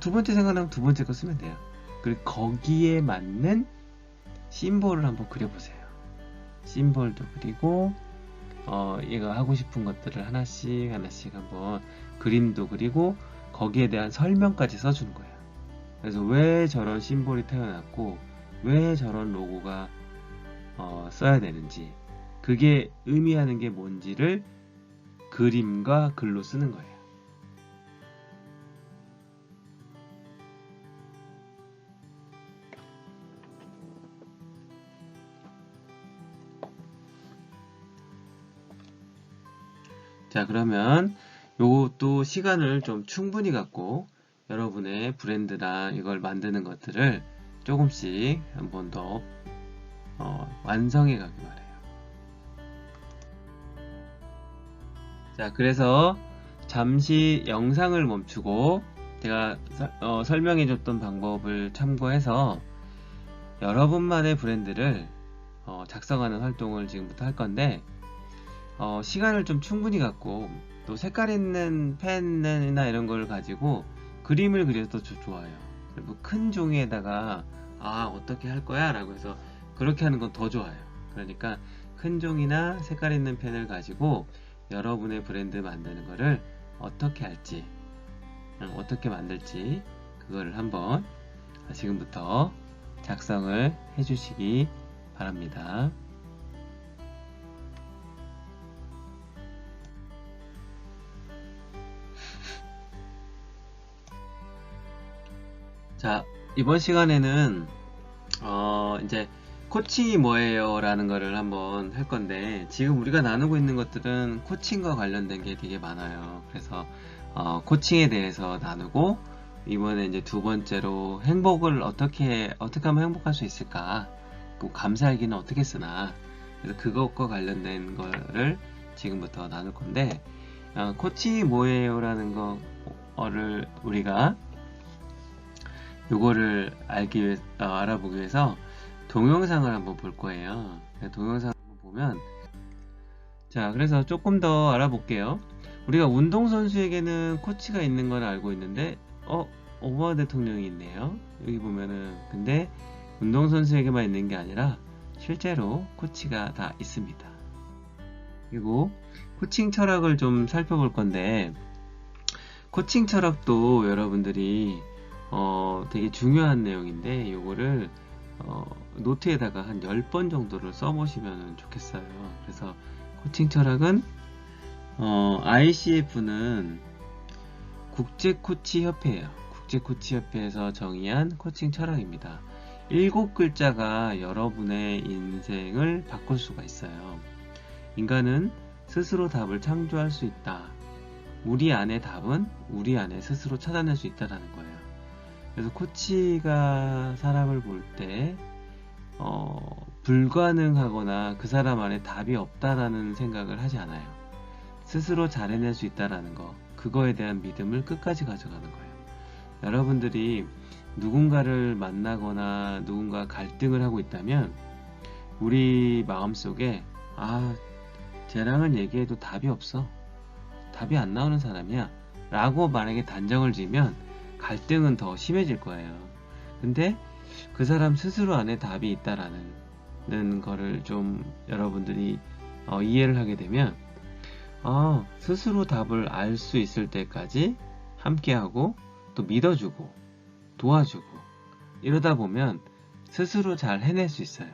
Speaker 1: 두 번째 생각나면 두 번째 거 쓰면 돼요. 그리고 거기에 맞는 심볼을 한번 그려보세요. 심볼도 그리고 얘가 하고 싶은 것들을 하나씩 한번 그림도 그리고 거기에 대한 설명까지 써주는 거예요. 그래서 왜 저런 심볼이 태어났고 왜 저런 로고가 써야 되는지, 그게 의미하는 게 뭔지를 그림과 글로 쓰는 거예요. 자, 그러면 요것도 시간을 좀 충분히 갖고 여러분의 브랜드나 이걸 만드는 것들을 조금씩 한 번 더 완성해 가기 바래요. 자, 그래서 잠시 영상을 멈추고 제가 설명해 줬던 방법을 참고해서 여러분만의 브랜드를 작성하는 활동을 지금부터 할 건데, 시간을 좀 충분히 갖고 또 색깔 있는 펜이나 이런 걸 가지고 그림을 그려도 좋아요. 그리고 큰 종이에다가 어떻게 할 거야 라고 해서 그렇게 하는 건 더 좋아요. 그러니까 큰 종이나 색깔 있는 펜을 가지고 여러분의 브랜드 만드는 거를 어떻게 할지, 어떻게 만들지, 그거를 한번 지금부터 작성을 해 주시기 바랍니다. 자, 이번 시간에는 이제 코칭이 뭐예요 라는 거를 한번 할 건데, 지금 우리가 나누고 있는 것들은 코칭과 관련된 게 되게 많아요. 그래서 코칭에 대해서 나누고, 이번에 이제 두 번째로 행복을 어떻게 하면 행복할 수 있을까, 그 감사일기는 어떻게 쓰나, 그래서 그것과 관련된 거를 지금부터 나눌 건데, 코칭이 뭐예요 라는 거를 우리가 요거를 알아보기 위해서 동영상을 한번 볼 거예요. 동영상을 한번 보면, 자, 그래서 조금 더 알아볼게요. 우리가 운동선수에게는 코치가 있는 걸 알고 있는데, 오바마 대통령이 있네요. 여기 보면은, 근데 운동선수에게만 있는 게 아니라 실제로 코치가 다 있습니다. 그리고 코칭 철학을 좀 살펴볼 건데, 코칭 철학도 여러분들이 되게 중요한 내용인데, 요거를 노트에다가 한 10번 정도를 써보시면 좋겠어요. 그래서 코칭 철학은 ICF는 국제코치협회예요. 국제코치협회에서 정의한 코칭 철학입니다. 7글자가 여러분의 인생을 바꿀 수가 있어요. 인간은 스스로 답을 창조할 수 있다. 우리 안의 답은 우리 안에 스스로 찾아낼 수 있다는 거예요. 그래서 코치가 사람을 볼 때 불가능하거나 그 사람 안에 답이 없다라는 생각을 하지 않아요. 스스로 잘 해낼 수 있다라는 거, 그거에 대한 믿음을 끝까지 가져가는 거예요. 여러분들이 누군가를 만나거나 누군가 갈등을 하고 있다면 우리 마음속에 쟤랑은 얘기해도 답이 없어. 답이 안 나오는 사람이야. 라고 만약에 단정을 지으면 갈등은 더 심해질 거예요. 근데 그 사람 스스로 안에 답이 있다라는 거를 좀 여러분들이 이해를 하게 되면 스스로 답을 알 수 있을 때까지 함께하고 또 믿어주고 도와주고 이러다 보면 스스로 잘 해낼 수 있어요.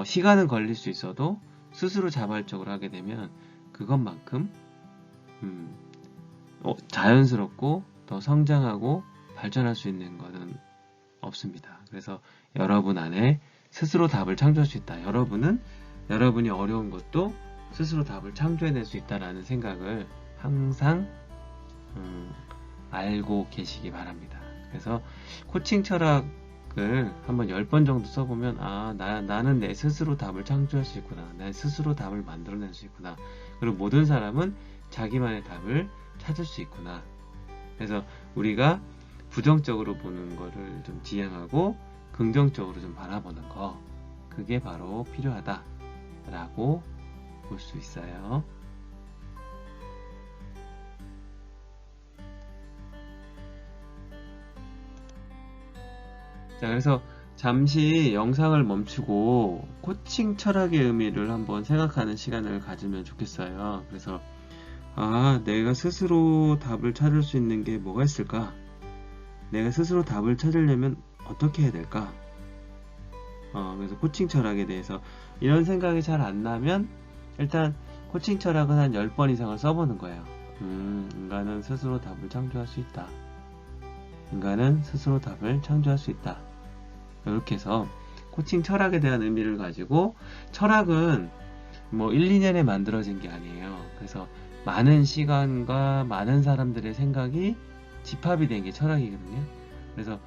Speaker 1: 시간은 걸릴 수 있어도 스스로 자발적으로 하게 되면 그것만큼 자연스럽고 더 성장하고 발전할 수 있는 것은 없습니다. 그래서 여러분 안에 스스로 답을 창조할 수 있다. 여러분이 어려운 것도 스스로 답을 창조해낼 수 있다라는 생각을 항상 알고 계시기 바랍니다. 그래서 코칭 철학을 한번 10번 정도 써보면 나는 내 스스로 답을 창조할 수 있구나. 내 스스로 답을 만들어낼 수 있구나. 그리고 모든 사람은 자기만의 답을 찾을 수 있구나. 그래서 우리가 부정적으로 보는 거를 좀 지양하고 긍정적으로 좀 바라보는 거, 그게 바로 필요하다라고 볼 수 있어요. 자, 그래서 잠시 영상을 멈추고 코칭 철학의 의미를 한번 생각하는 시간을 가지면 좋겠어요. 그래서 내가 스스로 답을 찾을 수 있는 게 뭐가 있을까? 내가 스스로 답을 찾으려면 어떻게 해야 될까? 그래서 코칭 철학에 대해서 이런 생각이 잘 안 나면 일단 코칭 철학은 한 10번 이상을 써보는 거예요. 인간은 스스로 답을 창조할 수 있다. 인간은 스스로 답을 창조할 수 있다. 이렇게 해서 코칭 철학에 대한 의미를 가지고, 철학은 뭐 1, 2년에 만들어진 게 아니에요. 그래서 많은 시간과 많은 사람들의 생각이 집합이 된 게 철학이거든요. 그래서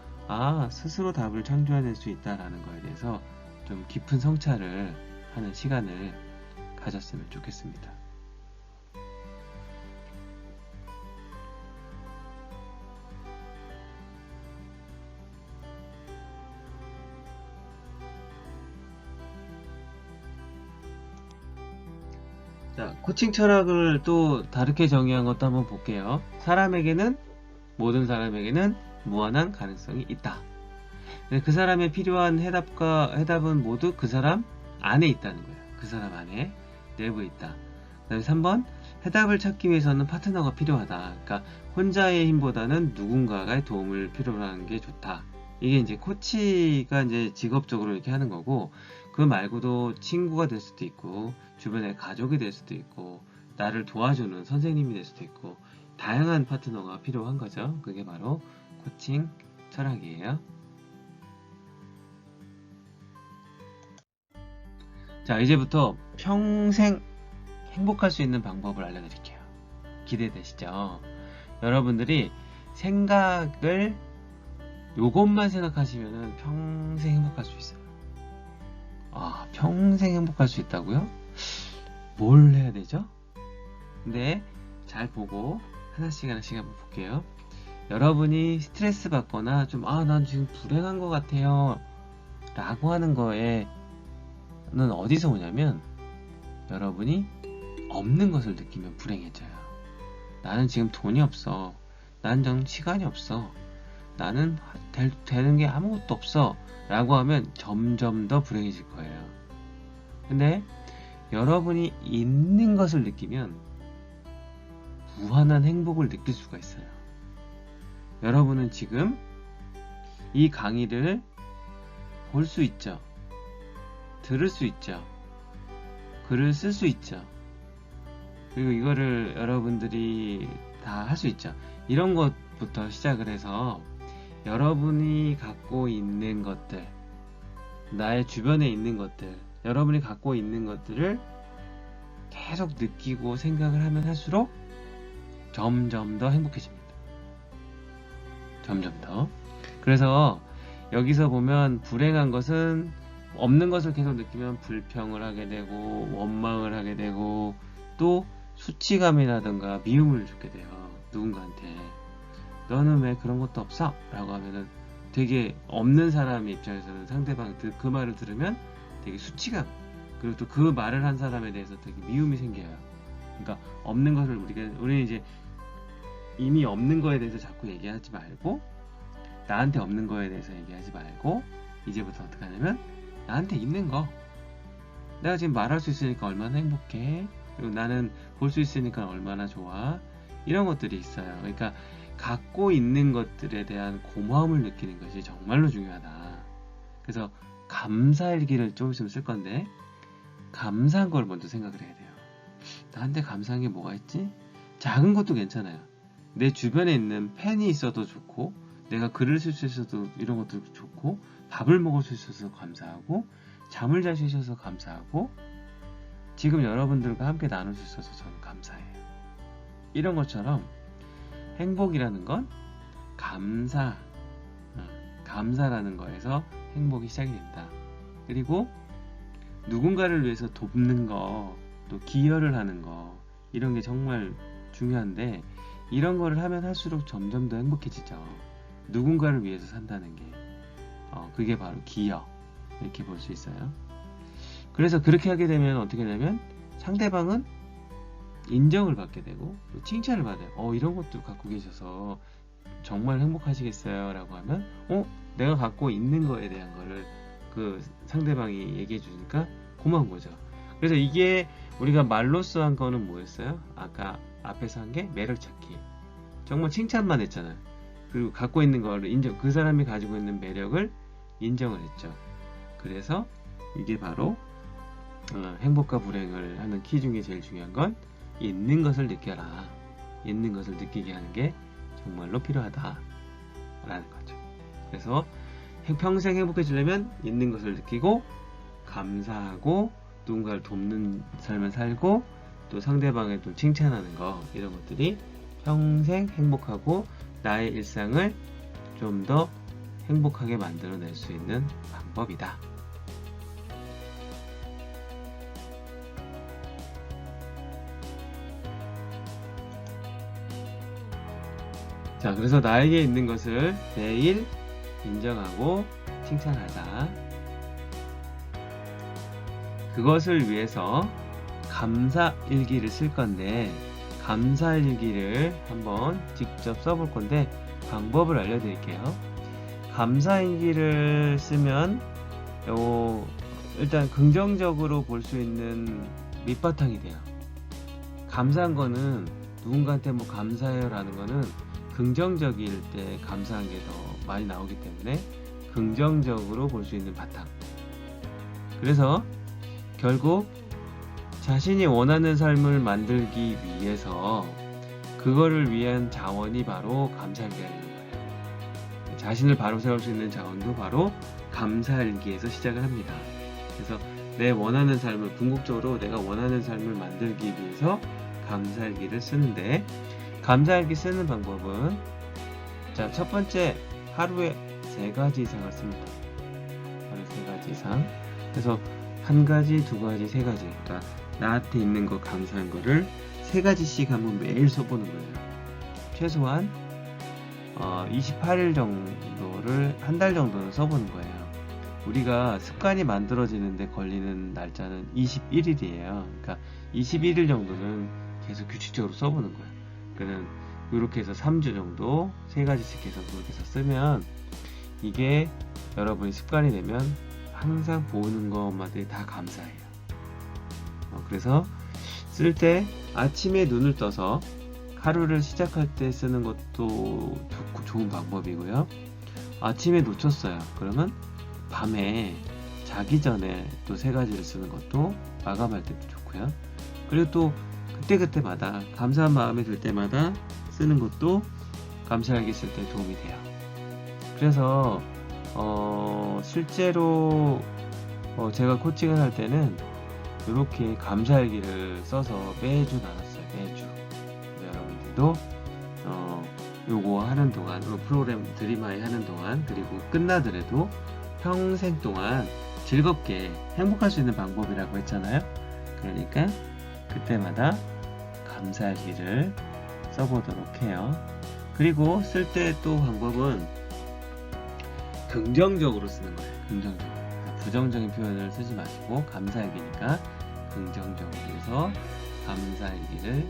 Speaker 1: 스스로 답을 창조해낼 수 있다라는 거에 대해서 좀 깊은 성찰을 하는 시간을 가졌으면 좋겠습니다. 자, 코칭 철학을 또 다르게 정의한 것도 한번 볼게요. 모든 사람에게는 무한한 가능성이 있다. 그 사람의 필요한 해답은 모두 그 사람 안에 있다는 거예요. 그 사람 안에, 내부에 있다. 그 다음에 3번, 해답을 찾기 위해서는 파트너가 필요하다. 그러니까 혼자의 힘보다는 누군가의 도움을 필요로 하는 게 좋다. 이게 이제 코치가 이제 직업적으로 이렇게 하는 거고, 그 말고도 친구가 될 수도 있고, 주변의 가족이 될 수도 있고, 나를 도와주는 선생님이 될 수도 있고, 다양한 파트너가 필요한 거죠. 그게 바로 코칭 철학이에요. 자, 이제부터 평생 행복할 수 있는 방법을 알려드릴게요. 기대되시죠? 여러분들이 생각을 요것만 생각하시면 평생 행복할 수 있어요. 평생 행복할 수 있다고요? 뭘 해야 되죠? 근데 잘 보고 하나씩 한번 볼게요. 여러분이 스트레스 받거나 난 지금 불행한 것 같아요 라고 하는 거에는 어디서 오냐면, 여러분이 없는 것을 느끼면 불행해져요. 나는 지금 돈이 없어. 나는 좀 시간이 없어. 나는 되는 게 아무것도 없어 라고 하면 점점 더 불행해질 거예요. 근데 여러분이 있는 것을 느끼면 무한한 행복을 느낄 수가 있어요. 여러분은 지금 이 강의를 볼 수 있죠. 들을 수 있죠. 글을 쓸 수 있죠. 그리고 이거를 여러분들이 다 할 수 있죠. 이런 것부터 시작을 해서 여러분이 갖고 있는 것들, 나의 주변에 있는 것들, 여러분이 갖고 있는 것들을 계속 느끼고 생각을 하면 할수록 점점 더 행복해집니다. 점점 더. 그래서 여기서 보면 불행한 것은, 없는 것을 계속 느끼면 불평을 하게 되고 원망을 하게 되고 또 수치감이라든가 미움을 주게 돼요. 누군가한테 너는 왜 그런 것도 없어? 라고 하면은 되게 없는 사람의 입장에서는 상대방 그 말을 들으면 되게 수치감, 그리고 또 그 말을 한 사람에 대해서 되게 미움이 생겨요. 그러니까 없는 것을 우리는 이제 이미 없는 거에 대해서 자꾸 얘기하지 말고, 나한테 없는 거에 대해서 얘기하지 말고, 이제부터 어떻게 하냐면 나한테 있는 거, 내가 지금 말할 수 있으니까 얼마나 행복해, 그리고 나는 볼 수 있으니까 얼마나 좋아, 이런 것들이 있어요. 그러니까 갖고 있는 것들에 대한 고마움을 느끼는 것이 정말로 중요하다. 그래서 감사일기를 좀 있으면 쓸 건데, 감사한 걸 먼저 생각을 해야 돼요. 나한테 감사한 게 뭐가 있지? 작은 것도 괜찮아요. 내 주변에 있는 펜이 있어도 좋고, 내가 글을 쓸 수 있어도 이런 것도 좋고, 밥을 먹을 수 있어서 감사하고, 잠을 잘 수 있어서 감사하고, 지금 여러분들과 함께 나눌 수 있어서 저는 감사해요. 이런 것처럼 행복이라는 건 감사라는 거에서 행복이 시작이 된다. 그리고 누군가를 위해서 돕는 거, 또 기여를 하는 거, 이런 게 정말 중요한데, 이런 거를 하면 할수록 점점 더 행복해지죠. 누군가를 위해서 산다는 게 그게 바로 기여, 이렇게 볼 수 있어요. 그래서 그렇게 하게 되면 어떻게 되냐면 상대방은 인정을 받게 되고 또 칭찬을 받아요. 이런 것도 갖고 계셔서 정말 행복하시겠어요 라고 하면 내가 갖고 있는 거에 대한 거를 그 상대방이 얘기해 주니까 고마운 거죠. 그래서 이게 우리가 말로써 한 거는 뭐였어요? 아까 앞에서 한 게 매력 찾기, 정말 칭찬만 했잖아요. 그리고 갖고 있는 거를 그 사람이 가지고 있는 매력을 인정을 했죠. 그래서 이게 바로 행복과 불행을 하는 키 중에 제일 중요한 건 있는 것을 느껴라. 있는 것을 느끼게 하는 게 정말로 필요하다 라는 거죠. 그래서 평생 행복해지려면 있는 것을 느끼고 감사하고 누군가를 돕는 삶을 살고 또 상대방을 또 칭찬하는 거, 이런 것들이 평생 행복하고 나의 일상을 좀 더 행복하게 만들어낼 수 있는 방법이다. 자, 그래서 나에게 있는 것을 매일 인정하고 칭찬하자. 그것을 위해서 감사일기를 쓸 건데, 감사일기를 한번 직접 써볼 건데 방법을 알려드릴게요. 감사일기를 쓰면 일단 긍정적으로 볼 수 있는 밑바탕이 돼요. 감사한 거는 누군가한테 뭐 감사해요 라는 거는 긍정적일 때 감사한 게 더 많이 나오기 때문에 긍정적으로 볼 수 있는 바탕. 그래서 결국 자신이 원하는 삶을 만들기 위해서 그거를 위한 자원이 바로 감사일기라는 거예요. 자신을 바로 세울 수 있는 자원도 바로 감사일기에서 시작을 합니다. 그래서 내 원하는 삶을, 궁극적으로 내가 원하는 삶을 만들기 위해서 감사일기를 쓰는데, 감사일기 쓰는 방법은, 자, 첫 번째, 하루에 3가지 이상을 씁니다. 하루에 3가지 이상. 그래서 1가지, 2가지, 3가지. 그러니까 나한테 있는 거, 감사한 거를 3가지씩 한번 매일 써보는 거예요. 최소한 28일 정도를, 한 달 정도는 써보는 거예요. 우리가 습관이 만들어지는데 걸리는 날짜는 21일이에요. 그러니까 21일 정도는 계속 규칙적으로 써보는 거예요. 그러면 이렇게 해서 3주 정도 3가지씩 해서 그렇게 해서 쓰면 이게 여러분이 습관이 되면 항상 보는 것마다 다 감사해요. 그래서 쓸 때 아침에 눈을 떠서 하루를 시작할 때 쓰는 것도 좋은 방법이고요. 아침에 놓쳤어요. 그러면 밤에 자기 전에 또 3가지를 쓰는 것도 마감할 때도 좋고요. 그리고 또 그때그때마다 감사한 마음이 들 때마다 쓰는 것도 감사일기 쓸 때 도움이 돼요. 그래서 실제로 제가 코칭을 할 때는 이렇게 감사일기를 써서 매주 나눴어요. 매주. 여러분들도 요거 하는 동안, 프로그램 드림하이 하는 동안, 그리고 끝나더라도 평생 동안 즐겁게 행복할 수 있는 방법이라고 했잖아요. 그러니까 그때마다 감사일기를 써보도록 해요. 그리고 쓸 때 또 방법은 긍정적으로 쓰는 거예요. 긍정적으로. 부정적인 표현을 쓰지 마시고 감사일기니까 긍정적으로 해서 감사일기를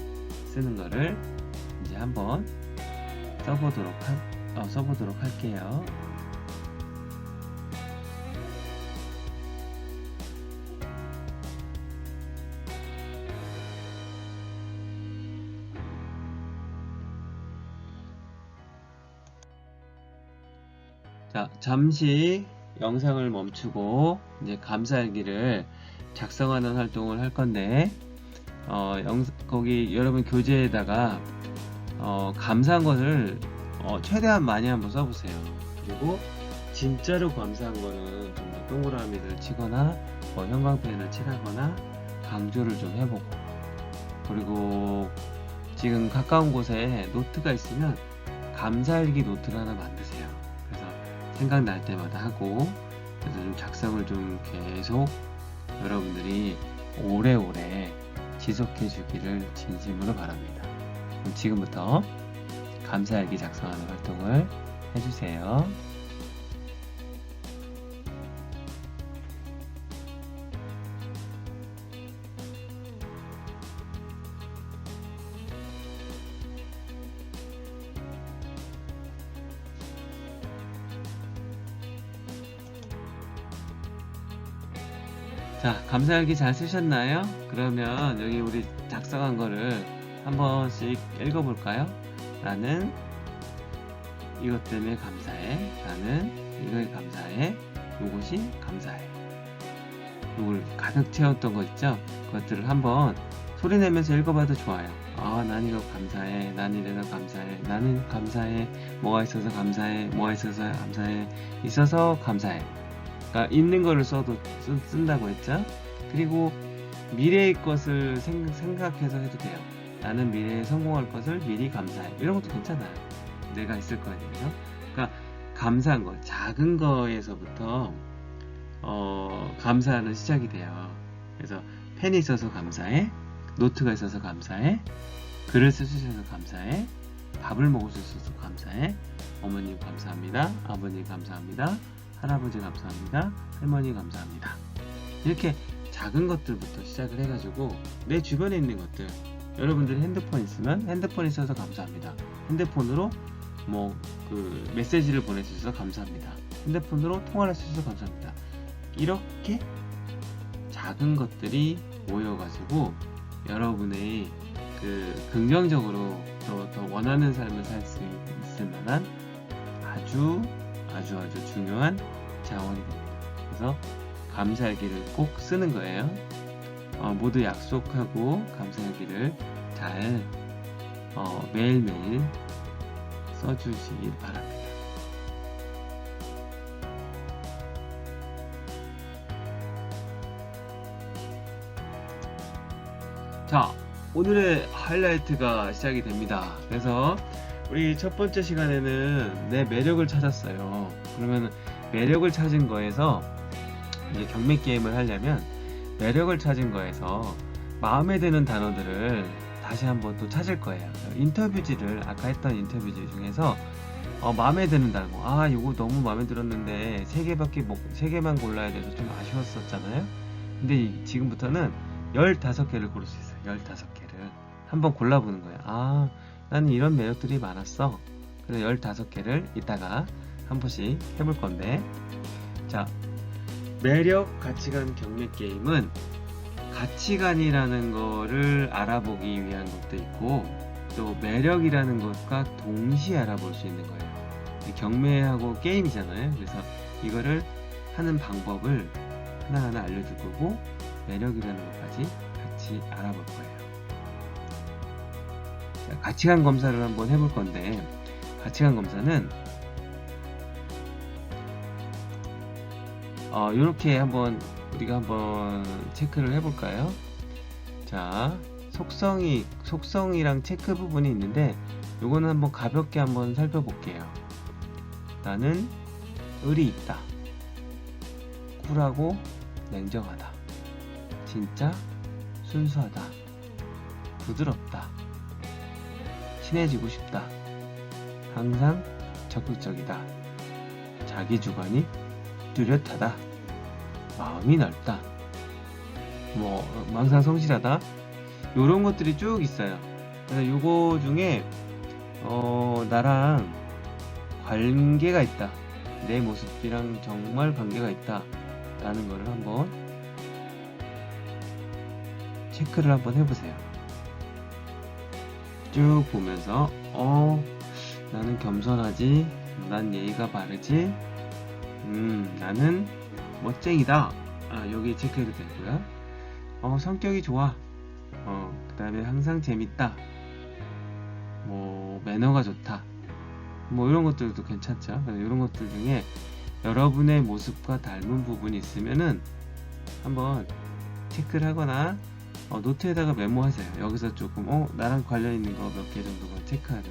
Speaker 1: 쓰는 거를 이제 한번 써보도록 할게요. 자, 잠시 영상을 멈추고 이제 감사일기를 작성하는 활동을 할 건데, 거기 여러분 교재에다가 감사한 것을 최대한 많이 한번 써보세요. 그리고 진짜로 감사한 거는 좀 동그라미를 치거나 형광펜을 칠하거나 강조를 좀 해보고, 그리고 지금 가까운 곳에 노트가 있으면 감사일기 노트를 하나 만드세요. 그래서 생각날 때마다 하고, 그래서 좀 작성을 좀 계속 여러분들이 오래오래 지속해 주기를 진심으로 바랍니다. 그럼 지금부터 감사일기 작성하는 활동을 해주세요. 자, 감사일기 잘 쓰셨나요? 그러면 여기 우리 작성한 거를 한 번씩 읽어볼까요? 나는 이것 때문에 감사해. 나는 이거에 감사해. 이것이 감사해. 이걸 가득 채웠던 거 있죠? 그것들을 한번 소리 내면서 읽어봐도 좋아요. 난 이거 감사해. 난 이래서 감사해. 나는 감사해. 뭐가 있어서 감사해. 뭐가 있어서 감사해. 있어서 감사해. 그러니까 있는 거를 쓴다고 했죠? 그리고 미래의 것을 생각해서 해도 돼요. 나는 미래에 성공할 것을 미리 감사해. 이런 것도 괜찮아요. 내가 있을 거 아니에요. 그러니까 감사한 거, 작은 거에서부터 감사는 시작이 돼요. 그래서 펜이 있어서 감사해, 노트가 있어서 감사해, 글을 쓰셔서 감사해, 밥을 먹을 수 있어서 감사해, 어머님 감사합니다, 아버님 감사합니다, 할아버지 감사합니다, 할머니 감사합니다. 이렇게 작은 것들부터 시작을 해가지고 내 주변에 있는 것들, 여러분들이 핸드폰 있으면 핸드폰 있어서 감사합니다. 핸드폰으로 메시지를 보내주셔서 감사합니다. 핸드폰으로 통화를 해주셔서 감사합니다. 이렇게 작은 것들이 모여가지고 여러분의 긍정적으로 더 원하는 삶을 살 수 있을 만한 아주 중요한 자원이 됩니다. 그래서 감사일기를 꼭 쓰는 거예요. 모두 약속하고 감사일기를 잘 매일매일 써주시길 바랍니다. 자, 오늘의 하이라이트가 시작이 됩니다. 그래서 우리 첫 번째 시간에는 내 매력을 찾았어요. 그러면 매력을 찾은 거에서 이제 경매 게임을 하려면 매력을 찾은 거에서 마음에 드는 단어들을 다시 한번 또 찾을 거예요. 인터뷰지를 아까 했던 인터뷰지 중에서 마음에 드는 단어, 이거 너무 마음에 들었는데 3개만 골라야 돼서 좀 아쉬웠었잖아요. 근데 지금부터는 15개를 고를 수 있어요. 15개를 한번 골라보는 거예요. 나는 이런 매력들이 많았어. 그래서 15개를 이따가 한 번씩 해볼 건데, 자, 매력 가치관 경매 게임은 가치관이라는 거를 알아보기 위한 것도 있고, 또 매력이라는 것과 동시에 알아볼 수 있는 거예요. 경매하고 게임이잖아요. 그래서 이거를 하는 방법을 하나하나 알려줄 거고, 매력이라는 것까지 같이 알아볼 거예요. 자, 가치관 검사를 한번 해볼 건데, 가치관 검사는 이렇게 우리가 한번 체크를 해볼까요? 자, 속성이랑 체크 부분이 있는데, 요거는 한번 가볍게 한번 살펴볼게요. 나는 의리 있다. 쿨하고 냉정하다. 진짜 순수하다. 부드럽다. 친해지고 싶다. 항상 적극적이다. 자기 주관이 뚜렷하다. 마음이 넓다, 뭐 망상성실하다, 요런 것들이 쭉 있어요. 그래서 요거 중에 나랑 관계가 있다, 내 모습이랑 정말 관계가 있다 라는 거를 한번 체크를 한번 해보세요. 쭉 보면서 나는 겸손하지, 난 예의가 바르지, 나는 멋쟁이다, 여기 체크해도 되고요. 성격이 좋아, 그 다음에 항상 재밌다, 뭐 매너가 좋다, 뭐 이런 것들도 괜찮죠. 이런 것들 중에 여러분의 모습과 닮은 부분이 있으면은 한번 체크를 하거나 노트에다가 메모하세요. 여기서 조금 나랑 관련 있는 거 몇 개 정도가 체크하는.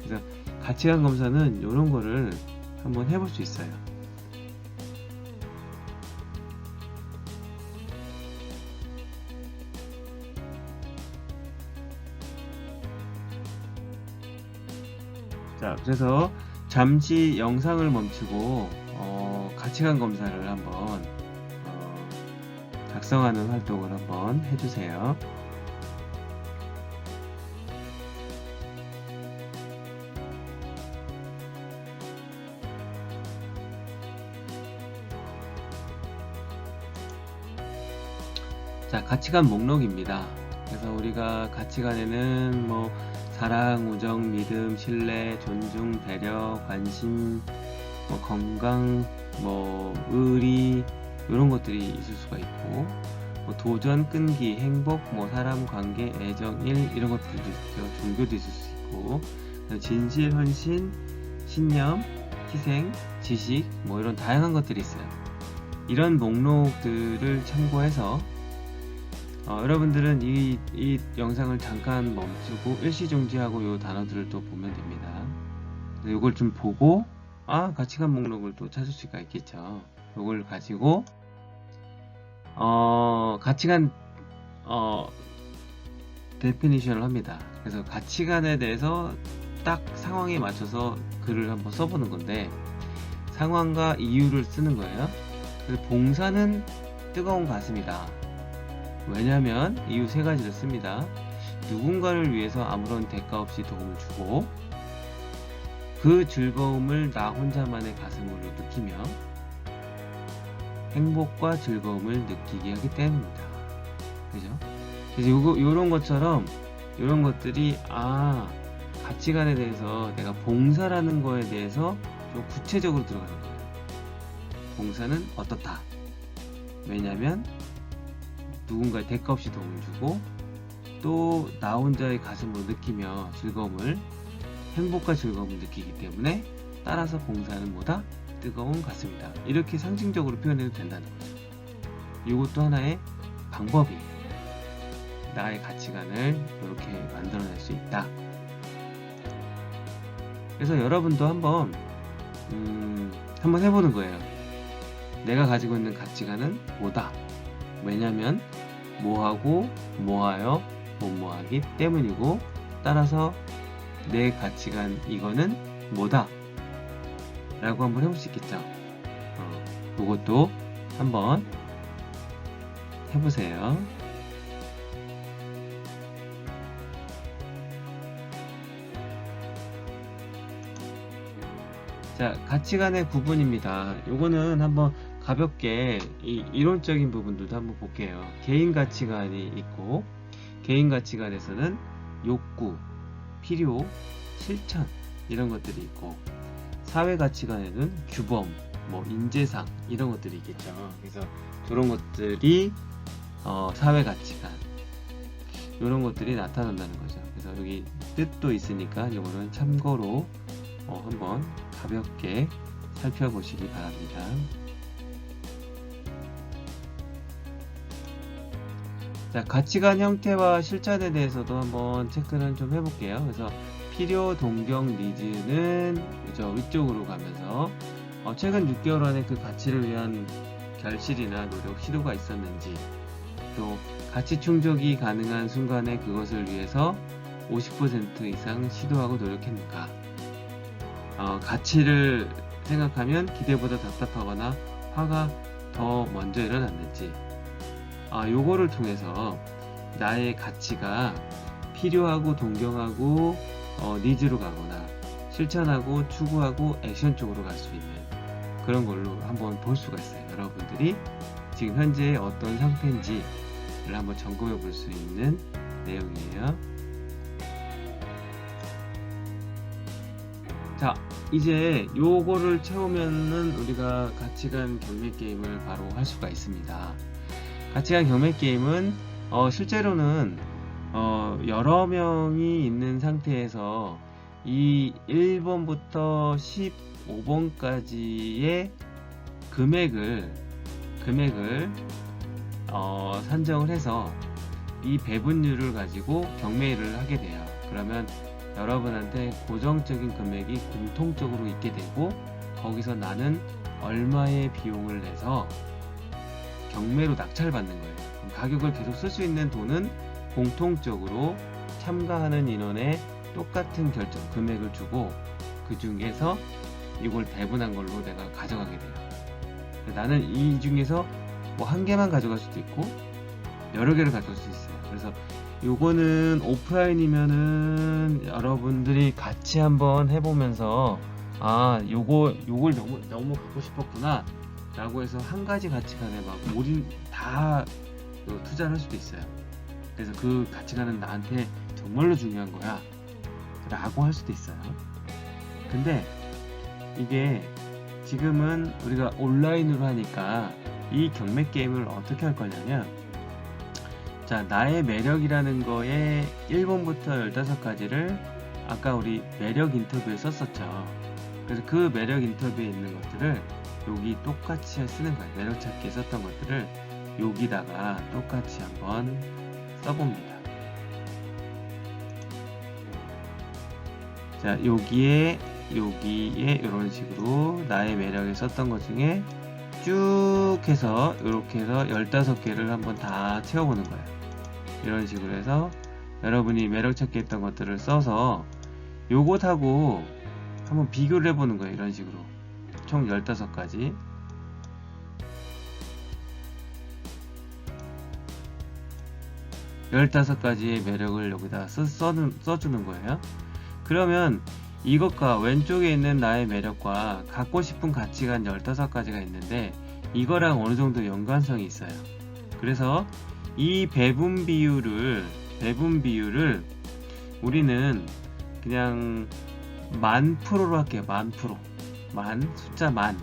Speaker 1: 그래서 가치관 검사는 이런 거를 한번 해볼 수 있어요. 자, 그래서 잠시 영상을 멈추고 가치관 검사를 한번 작성하는 활동을 한번 해주세요. 자, 가치관 목록입니다. 그래서 우리가 가치관에는 뭐 사랑, 우정, 믿음, 신뢰, 존중, 배려, 관심, 뭐 건강, 뭐 의리, 이런 것들이 있을 수가 있고, 뭐 도전, 끈기, 행복, 뭐 사람, 관계, 애정, 일, 이런 것들도 있죠. 종교도 있을 수 있고, 진실, 헌신, 신념, 희생, 지식, 뭐 이런 다양한 것들이 있어요. 이런 목록들을 참고해서 여러분들은 이 영상을 잠깐 멈추고 일시정지하고 이 단어들을 또 보면 됩니다. 이걸 좀 보고 가치관 목록을 또 찾을 수가 있겠죠. 이걸 가지고 가치관 데피니션을 합니다. 그래서 가치관에 대해서 딱 상황에 맞춰서 글을 한번 써보는 건데, 상황과 이유를 쓰는 거예요. 그래서 봉사는 뜨거운 가슴이다. 왜냐하면 이유 세 가지를 씁니다. 누군가를 위해서 아무런 대가 없이 도움을 주고, 그 즐거움을 나 혼자만의 가슴으로 느끼며 행복과 즐거움을 느끼게 하기 때문입니다. 그죠? 그래서 요런 것처럼 요런 것들이 가치관에 대해서 내가 봉사라는 거에 대해서 좀 구체적으로 들어가는 거예요. 봉사는 어떻다. 왜냐면 누군가의 대가 없이 도움을 주고, 또 나 혼자의 가슴으로 느끼며 즐거움을, 행복과 즐거움을 느끼기 때문에 따라서 봉사는 뭐다? 뜨거운 가슴이다. 이렇게 상징적으로 표현해도 된다는 거죠. 이것도 하나의 방법이에요. 나의 가치관을 이렇게 만들어낼 수 있다. 그래서 여러분도 한번 해보는 거예요. 내가 가지고 있는 가치관은 뭐다? 왜냐면 뭐하고 뭐하여 뭐하기 때문이고, 따라서 내 가치관 이거는 뭐다? 라고 한번 해볼 수 있겠죠. 그것도 한번 해보세요. 자, 가치관의 구분입니다. 요거는 한번 가볍게 이론적인 부분들도 한번 볼게요. 개인 가치관이 있고, 개인 가치관에서는 욕구, 필요, 실천 이런 것들이 있고, 사회 가치관에는 규범, 뭐 인재상 이런 것들이 있겠죠. 그래서 그런 것들이 사회 가치관, 이런 것들이 나타난다는 거죠. 그래서 여기 뜻도 있으니까 이거는 참고로 한번 가볍게 살펴보시기 바랍니다. 자, 가치관 형태와 실천에 대해서도 한번 체크는 좀 해볼게요. 그래서 필요, 동경, 니즈는 위쪽으로 가면서 최근 6개월 안에 그 가치를 위한 결실이나 노력, 시도가 있었는지, 또 가치 충족이 가능한 순간에 그것을 위해서 50% 이상 시도하고 노력했는가. 가치를 생각하면 기대보다 답답하거나 화가 더 먼저 일어났는지, 요거를 통해서 나의 가치가 필요하고 동경하고 니즈로 가거나 실천하고 추구하고 액션 쪽으로 갈 수 있는 그런 걸로 한번 볼 수가 있어요. 여러분들이 지금 현재 어떤 상태인지를 한번 점검해 볼 수 있는 내용이에요. 자, 이제 요거를 채우면은 우리가 가치관 경매 게임을 바로 할 수가 있습니다. 가치관 경매 게임은 실제로는 여러 명이 있는 상태에서 이 1번부터 15번까지의 금액을 산정을 해서 이 배분율을 가지고 경매를 하게 돼요. 그러면 여러분한테 고정적인 금액이 공통적으로 있게 되고, 거기서 나는 얼마의 비용을 내서 경매로 낙찰받는 거예요. 그럼 가격을 계속 쓸 수 있는 돈은 공통적으로 참가하는 인원에 똑같은 결정 금액을 주고, 그 중에서 이걸 배분한 걸로 내가 가져가게 돼요. 나는 이 중에서 뭐 한 개만 가져갈 수도 있고 여러 개를 가져갈 수 있어요. 그래서 요거는 오프라인이면은 여러분들이 같이 한번 해보면서 요걸 너무 갖고 싶었구나 라고 해서 한 가지 가치관에 막 다 투자를 할 수도 있어요. 그래서 그 가치관은 나한테 정말로 중요한 거야 라고 할 수도 있어요. 근데 이게 지금은 우리가 온라인으로 하니까 이 경매 게임을 어떻게 할 거냐면, 자, 나의 매력이라는 거에 1번부터 15가지를 아까 우리 매력 인터뷰에 썼었죠. 그래서 그 매력 인터뷰에 있는 것들을 여기 똑같이 쓰는 거예요. 매력 찾기에 썼던 것들을 여기다가 똑같이 한번 써봅니다. 자, 여기에 이런 식으로 나의 매력에 썼던 것 중에 쭉 해서 이렇게 해서 15개를 한번 다 채워보는 거예요. 이런 식으로 해서 여러분이 매력 찾기 했던 것들을 써서 요것하고 한번 비교를 해보는 거예요. 이런 식으로 총 15가지. (15가지의) 매력을 여기다 써주는 거예요. 그러면 이것과 왼쪽에 있는 나의 매력과 갖고 싶은 가치관 15가지가 있는데, 이거랑 어느 정도 연관성이 있어요. 그래서 이 배분 비율을 우리는 그냥 10,000%로 할게요. 10,000%. 숫자 10,000.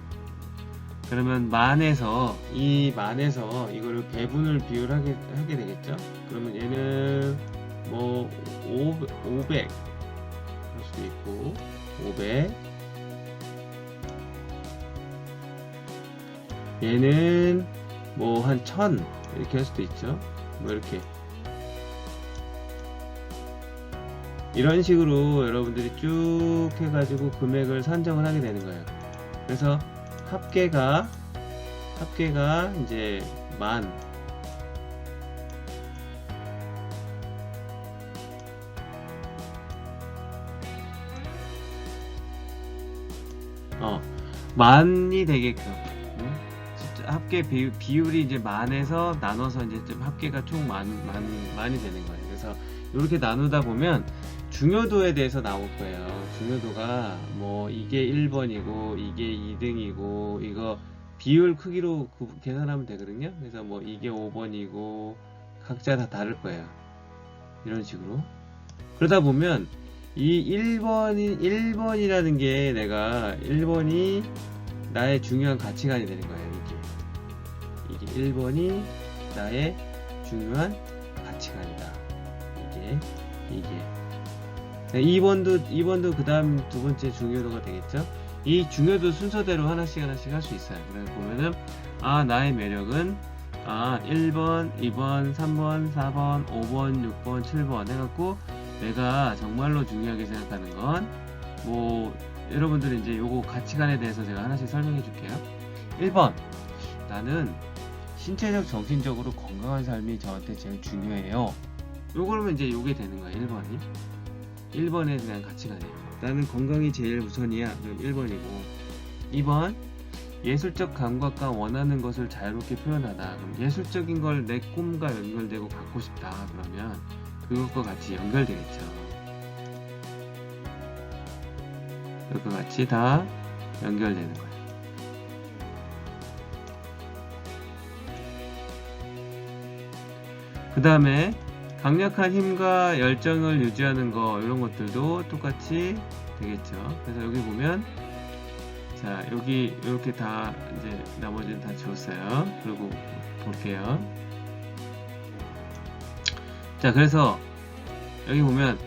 Speaker 1: 그러면 이 만에서 이거를 배분을 비율하게 하게 되겠죠. 그러면 얘는 뭐 500 할 수도 있고 500, 얘는 뭐 한 1000 이렇게 할 수도 있죠. 뭐 이렇게 이런 식으로 여러분들이 쭉 해가지고 금액을 산정을 하게 되는 거예요. 그래서 합계가 이제 10,000, 만이 되게끔, 합계 비율이 이제 만에서 나눠서 이제 좀 합계가 총 많이 되는 거예요. 그래서 이렇게 나누다 보면 중요도에 대해서 나올 거예요. 중요도가 뭐 이게 1번이고 이게 2등이고 이거 비율 크기로 계산하면 되거든요. 그래서 뭐 이게 5번이고 각자 다 다를 거예요. 이런 식으로. 그러다 보면 이 1번이라는 게 내가 1번이 나의 중요한 가치관이 되는 거예요. 이게 1번이 나의 중요한 가치관이다. 이게 2번도 그 다음 두 번째 중요도가 되겠죠. 이 중요도 순서대로 하나씩 할 수 있어요. 그래서 보면은 나의 매력은 1번, 2번, 3번, 4번, 5번, 6번, 7번 해갖고 내가 정말로 중요하게 생각하는 건 뭐 여러분들이 이제 요거 가치관에 대해서 제가 하나씩 설명해 줄게요. 1번, 나는 신체적 정신적으로 건강한 삶이 저한테 제일 중요해요. 요거면 이제 요게 되는 거예요. 1번에 대한 가치관이에요. 나는 건강이 제일 우선이야. 그럼 1번이고, 2번, 예술적 감각과 원하는 것을 자유롭게 표현하다. 그럼 예술적인 걸 내 꿈과 연결되고 갖고 싶다. 그러면 그것과 같이 연결되겠죠. 그것과 같이 다 연결되는 거예요. 그 다음에 강력한 힘과 열정을 유지하는 거, 이런 것들도 똑같이 되겠죠. 그래서 여기 보면, 자, 여기 이렇게 다 이제 나머지는 다 지웠어요. 그리고 볼게요. 자, 그래서 여기 보면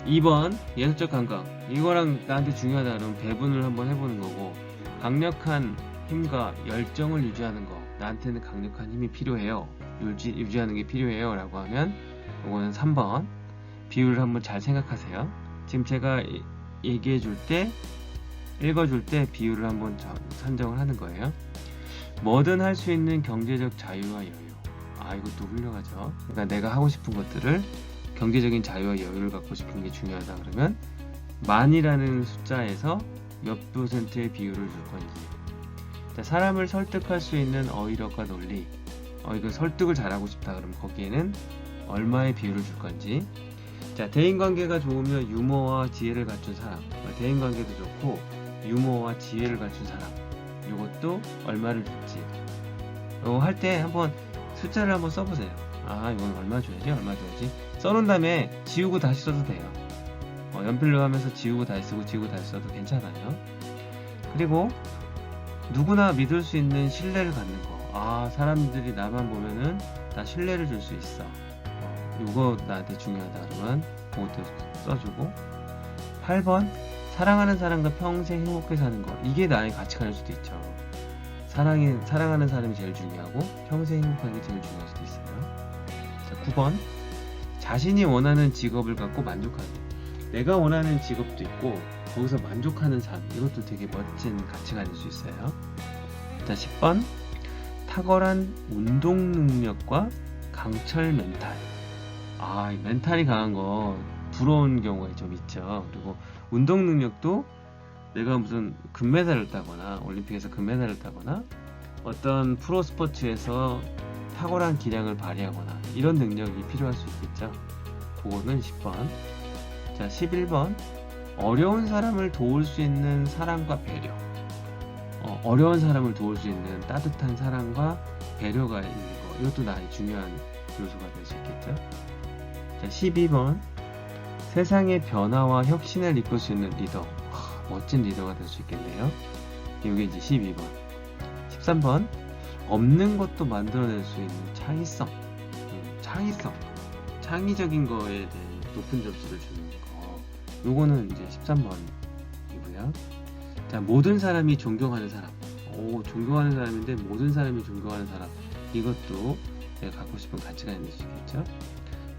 Speaker 1: 2번 예술적 감각, 이거랑 나한테 중요하다 그러면 배분을 한번 해보는 거고, 강력한 힘과 열정을 유지하는 거, 나한테는 강력한 힘이 필요해요, 유지하는 게 필요해요 라고 하면 이거는 3번. 비율을 한번 잘 생각하세요. 지금 제가 얘기해 줄 때, 읽어줄 때 비율을 한번 산정을 하는 거예요. 뭐든 할 수 있는 경제적 자유와 여유. 이것도 훌륭하죠. 그러니까 내가 하고 싶은 것들을 경제적인 자유와 여유를 갖고 싶은 게 중요하다 그러면 만이라는 숫자에서 몇 %의 비율을 줄 건지. 자, 사람을 설득할 수 있는 어휘력과 논리. 이거 설득을 잘하고 싶다 그러면 거기에는 얼마의 비율을 줄 건지. 자, 대인관계가 좋으면 유머와 지혜를 갖춘 사람. 대인관계도 좋고 유머와 지혜를 갖춘 사람. 이것도 얼마를 줄지. 이거 할 때 한번 숫자를 한번 써보세요. 이건 얼마 줘야지, 얼마 줘야지. 써놓은 다음에 지우고 다시 써도 돼요. 연필로 하면서 지우고 다시 쓰고 지우고 다시 써도 괜찮아요. 그리고 누구나 믿을 수 있는 신뢰를 갖는 거. 사람들이 나만 보면은 나 신뢰를 줄 수 있어. 이거 나한테 중요하다 그러면 그것도 써주고. 8번 사랑하는 사람과 평생 행복하게 사는 거. 이게 나의 가치관일 수도 있죠. 사랑하는 사람이 제일 중요하고 평생 행복하게 제일 중요할 수도 있어요. 자, 9번 자신이 원하는 직업을 갖고 만족하기. 내가 원하는 직업도 있고 거기서 만족하는 삶. 이것도 되게 멋진 가치관일 수 있어요. 자, 10번 탁월한 운동 능력과 강철 멘탈. 이 멘탈이 강한 거 부러운 경우가 좀 있죠. 그리고 운동 능력도 내가 무슨 금메달을 따거나 올림픽에서 금메달을 따거나 어떤 프로 스포츠에서 탁월한 기량을 발휘하거나 이런 능력이 필요할 수 있겠죠. 그거는 10번. 자, 11번 어려운 사람을 도울 수 있는 사랑과 배려. 어려운 사람을 도울 수 있는 따뜻한 사랑과 배려가 있는 거. 이것도 나의 중요한 요소가 될 수 있겠죠. 자, 12번 세상의 변화와 혁신을 이끌 수 있는 리더. 멋진 리더가 될 수 있겠네요. 이게 이제 12번. 13번 없는 것도 만들어낼 수 있는 창의성. 창의적인 거에 대해 높은 점수를 주는 거. 요거는 이제 13번이고요. 자, 모든 사람이 존경하는 사람. 존경하는 사람인데 모든 사람이 존경하는 사람. 이것도 내가 갖고 싶은 가치관이 될 수 있겠죠.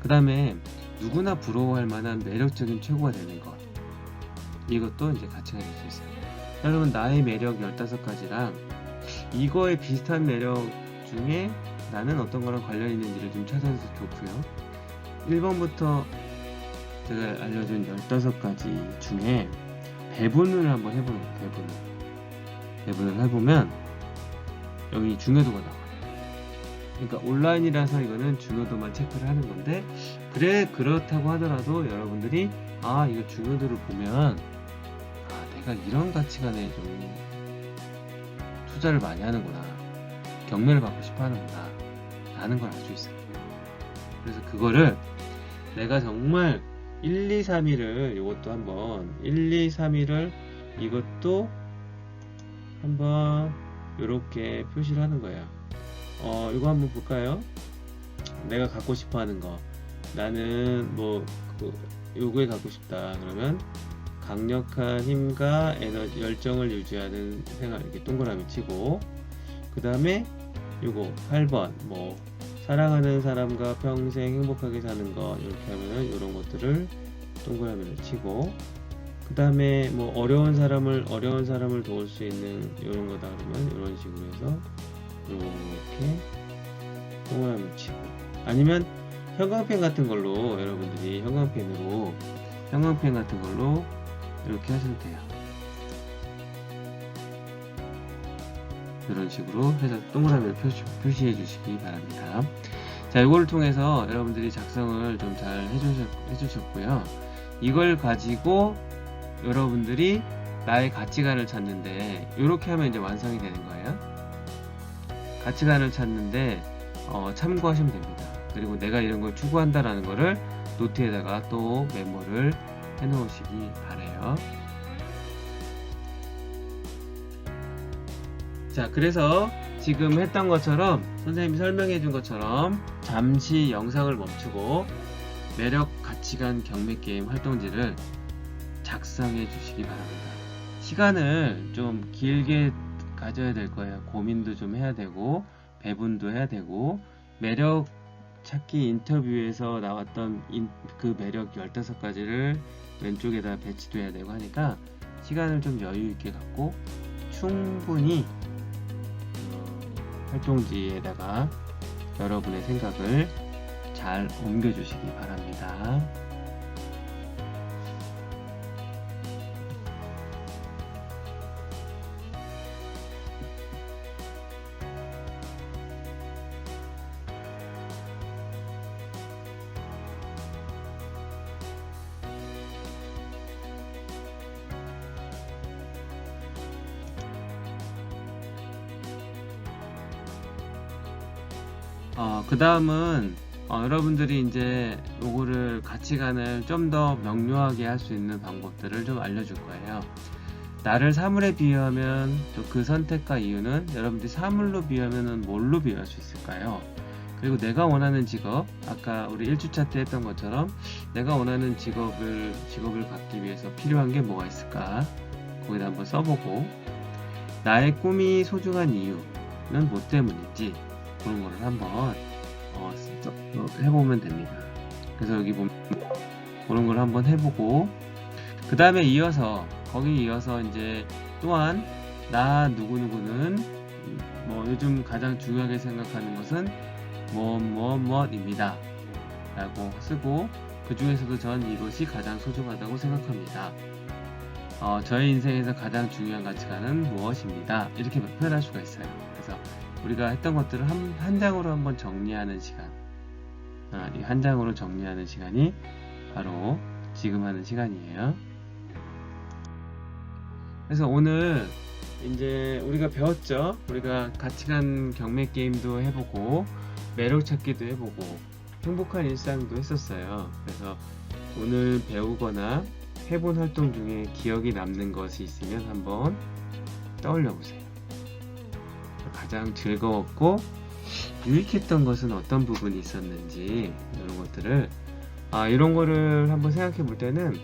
Speaker 1: 그 다음에 누구나 부러워할 만한 매력적인 최고가 되는 것. 이것도 이제 가치관이 될 수 있어요. 여러분, 나의 매력 15가지랑 이거에 비슷한 매력 중에 나는 어떤 거랑 관련 있는지를 좀 찾아서 좋고요. 1번부터 제가 알려준 15가지 중에 배분을 한번 해보는 거예요. 배분을 해보면 여기 중요도가 나와요. 그러니까 온라인이라서 이거는 중요도만 체크를 하는 건데, 그렇다고 하더라도 여러분들이 이거 중요도를 보면 내가 이런 가치관에 좀 투자를 많이 하는구나, 경매를 받고 싶어 하는구나 라는 걸 알 수 있어요. 그래서 그거를 내가 정말 1, 2, 3위를 이것도 한번 1, 2, 3위를 이것도 한번 이렇게 표시를 하는 거예요. 이거 한번 볼까요? 내가 갖고 싶어 하는 거, 나는 요거에 갖고 싶다 그러면 강력한 힘과 에너지, 열정을 유지하는 생활, 이렇게 동그라미 치고, 그 다음에 요거 8번 사랑하는 사람과 평생 행복하게 사는 거, 이렇게 하면은 이런 것들을 동그라미를 치고, 그 다음에 어려운 사람을 도울 수 있는 이런 거다 그러면 이런 식으로 해서 이렇게 동그라미를 치고, 아니면 형광펜 같은 걸로 여러분들이 형광펜 같은 걸로 이렇게 하셔도 돼요. 이런 식으로 해서 동그라미를 표시해 주시기 바랍니다. 자, 이걸 통해서 여러분들이 작성을 좀 잘 해주셨고요. 이걸 가지고 여러분들이 나의 가치관을 찾는데, 이렇게 하면 이제 완성이 되는 거예요. 가치관을 찾는데 참고하시면 됩니다. 그리고 내가 이런 걸 추구한다라는 거를 노트에다가 또 메모를 해 놓으시기 바래요. 자, 그래서 지금 했던 것처럼, 선생님이 설명해 준 것처럼 잠시 영상을 멈추고 매력 가치관 경매 게임 활동지를 작성해 주시기 바랍니다. 시간을 좀 길게 가져야 될 거예요. 고민도 좀 해야 되고, 배분도 해야 되고, 매력 찾기 인터뷰에서 나왔던 그 매력 15가지를 왼쪽에다 배치도 해야 되고 하니까 시간을 좀 여유 있게 갖고 충분히 활동지에다가 여러분의 생각을 잘 옮겨주시기 바랍니다. 그 다음은 여러분들이 이제 요거를 가치관을 좀 더 명료하게 할 수 있는 방법들을 좀 알려줄 거예요. 나를 사물에 비유하면 또 그 선택과 이유는, 여러분들이 사물로 비유하면 뭘로 비유할 수 있을까요? 그리고 내가 원하는 직업, 아까 우리 1주차 때 했던 것처럼 내가 원하는 직업을 갖기 위해서 필요한 게 뭐가 있을까? 거기다 한번 써보고, 나의 꿈이 소중한 이유는 뭐 때문인지 그런 거를 한번 해보면 됩니다. 그래서 여기 보면 그런 걸 한번 해보고, 그 다음에 거기 이어서 이제 또한 나 누구누구는 뭐 요즘 가장 중요하게 생각하는 것은 무엇입니다 라고 쓰고, 그 중에서도 전 이것이 가장 소중하다고 생각합니다. 저의 인생에서 가장 중요한 가치관은 무엇입니다. 이렇게 표현할 수가 있어요. 그래서 우리가 했던 것들을 한 장으로 한번 정리하는 시간, 이 한 장으로 정리하는 시간이 바로 지금 하는 시간이에요. 그래서 오늘 이제 우리가 배웠죠. 우리가 가치관 경매 게임도 해보고, 매력 찾기도 해보고, 행복한 일상도 했었어요. 그래서 오늘 배우거나 해본 활동 중에 기억이 남는 것이 있으면 한번 떠올려 보세요. 가장 즐거웠고 유익했던 것은 어떤 부분이 있었는지, 이런 것들을 이런 거를 한번 생각해 볼 때는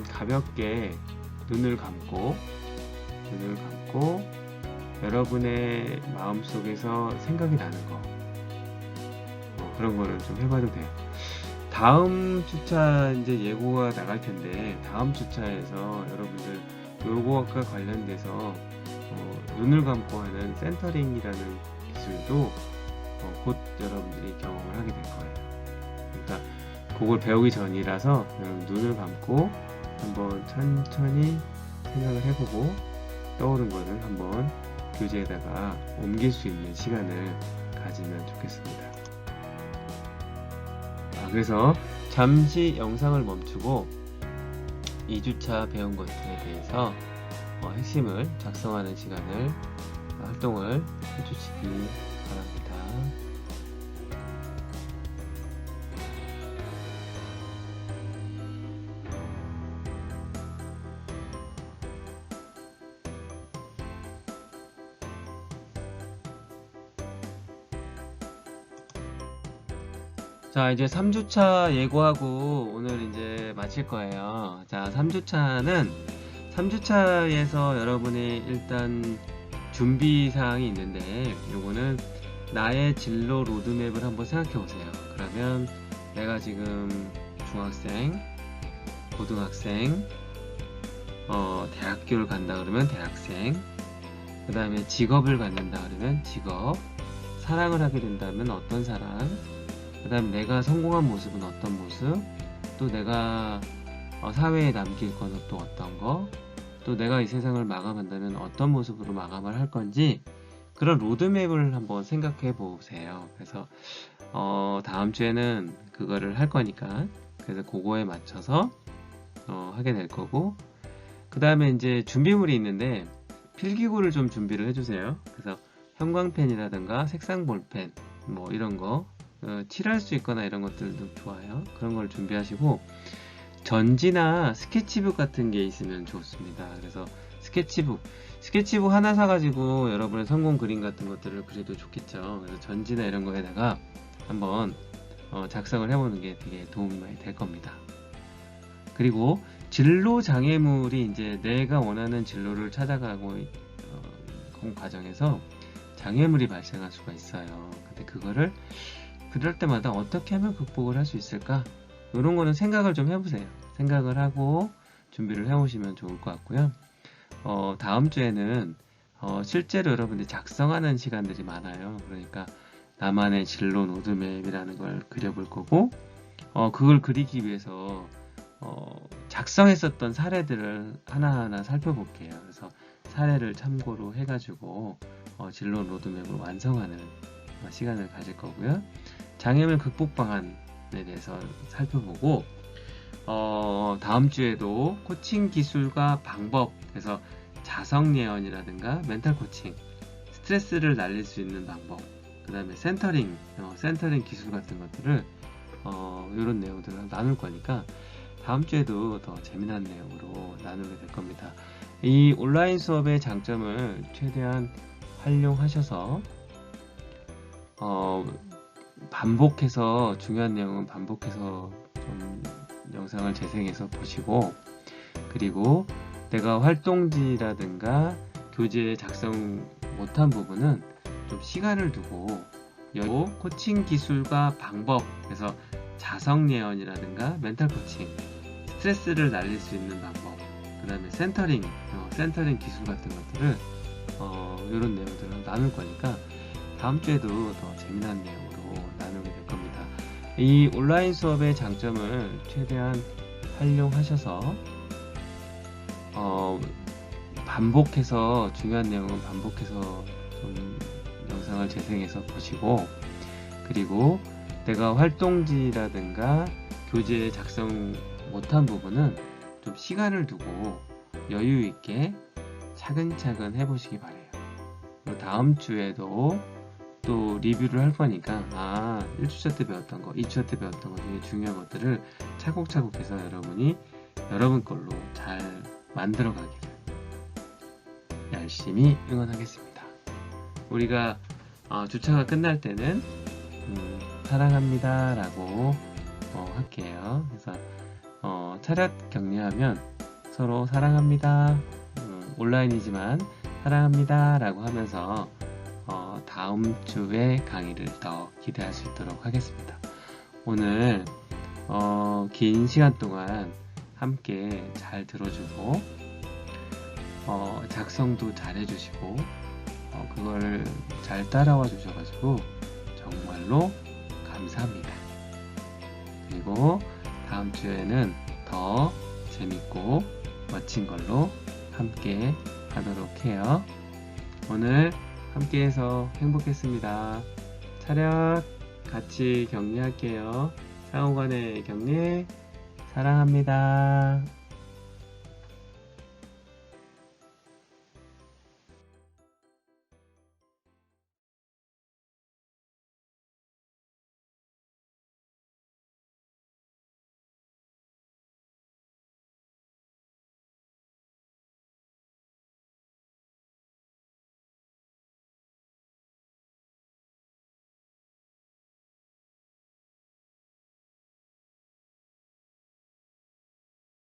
Speaker 1: 가볍게 눈을 감고 여러분의 마음속에서 생각이 나는 거, 그런 거를 좀 해봐도 돼요. 다음 주차 이제 예고가 나갈 텐데, 다음 주차에서 여러분들 요거와 관련돼서 눈을 감고 하는 센터링이라는 기술도 곧 여러분들이 경험을 하게 될 거예요. 그러니까 그걸 배우기 전이라서 눈을 감고 한번 천천히 생각을 해보고, 떠오른 거를 한번 교재에다가 옮길 수 있는 시간을 가지면 좋겠습니다. 그래서 잠시 영상을 멈추고 2주차 배운 것들에 대해서 핵심을 작성하는 시간을, 활동을 해주시기 바랍니다. 자, 이제 3주차 예고하고 오늘 이제 마칠 거예요. 자, 3주차에서 여러분이 일단 준비 사항이 있는데, 요거는 나의 진로 로드맵을 한번 생각해 보세요. 그러면 내가 지금 중학생, 고등학생, 대학교를 간다 그러면 대학생, 그 다음에 직업을 갖는다 그러면 직업, 사랑을 하게 된다면 어떤 사랑, 그 다음 내가 성공한 모습은 어떤 모습, 또 내가 사회에 남길 거는 또 어떤 거, 또 또 내가 이 세상을 마감한다면 어떤 모습으로 마감을 할 건지 그런 로드맵을 한번 생각해 보세요. 그래서 다음 주에는 그거를 할 거니까 그래서 그거에 맞춰서 하게 될 거고, 그 다음에 이제 준비물이 있는데 필기구를 좀 준비를 해주세요. 그래서 형광펜이라든가 색상 볼펜 뭐 이런 거 칠할 수 있거나 이런 것들도 좋아요. 그런 걸 준비하시고 전지나 스케치북 같은 게 있으면 좋습니다. 그래서 스케치북 하나 사가지고 여러분의 성공 그림 같은 것들을 그려도 좋겠죠. 그래서 전지나 이런 거에다가 한번 작성을 해보는 게 되게 도움이 많이 될 겁니다. 그리고 진로 장애물이 이제 내가 원하는 진로를 찾아가고 과정에서 장애물이 발생할 수가 있어요. 근데 그거를 그럴 때마다 어떻게 하면 극복을 할 수 있을까? 이런 거는 생각을 좀 해보세요. 생각을 하고 준비를 해오시면 좋을 것 같고요. 다음 주에는 실제로 여러분들이 작성하는 시간들이 많아요. 그러니까 나만의 진로 로드맵이라는 걸 그려볼 거고, 그걸 그리기 위해서 작성했었던 사례들을 하나하나 살펴볼게요. 그래서 사례를 참고로 해가지고 진로 로드맵을 완성하는 시간을 가질 거고요. 장애물 극복 방안에 대해서 살펴보고, 다음 주에도 코칭 기술과 방법, 그래서 자성 예언이라든가 멘탈 코칭, 스트레스를 날릴 수 있는 방법, 그 다음에 센터링 기술 같은 것들을 이런 내용들을 나눌 거니까 다음 주에도 더 재미난 내용으로 나누게 될 겁니다. 이 온라인 수업의 장점을 최대한 활용하셔서 반복해서 중요한 내용은 반복해서 좀 영상을 재생해서 보시고, 그리고 내가 활동지라든가 교재 작성 못한 부분은 좀 시간을 두고 코칭 기술과 방법, 그래서 자성 예언이라든가 멘탈 코칭, 스트레스를 날릴 수 있는 방법, 그 다음에 센터링 기술 같은 것들을 이런 내용들을 나눌 거니까 다음 주에도 더 재미난 내용으로 나누게 될 겁니다. 이 온라인 수업의 장점을 최대한 활용하셔서 반복해서 중요한 내용은 반복해서 좀 영상을 재생해서 보시고, 그리고 내가 활동지라든가 교재 작성 못한 부분은 좀 시간을 두고 여유 있게 차근차근 해보시기 바래요. 그리고 다음 주에도 또 리뷰를 할 거니까 1주차 때 배웠던 거, 2주차 때 배웠던 거 중에 중요한 것들을 차곡차곡 해서 여러분이 여러분 걸로 잘 만들어 가기를 열심히 응원하겠습니다. 우리가 주차가 끝날 때는 사랑합니다 라고 할게요. 그래서 차렷 격려하면 서로 사랑합니다, 온라인이지만 사랑합니다 라고 하면서 다음 주에 강의를 더 기대할 수 있도록 하겠습니다. 오늘 긴 시간 동안 함께 잘 들어주고 작성도 잘 해주시고 그걸 잘 따라와 주셔가지고 정말로 감사합니다. 그리고 다음 주에는 더 재밌고 멋진 걸로 함께 하도록 해요. 오늘 함께해서 행복했습니다. 차렷 같이 격려할게요. 상호간의 격려 사랑합니다.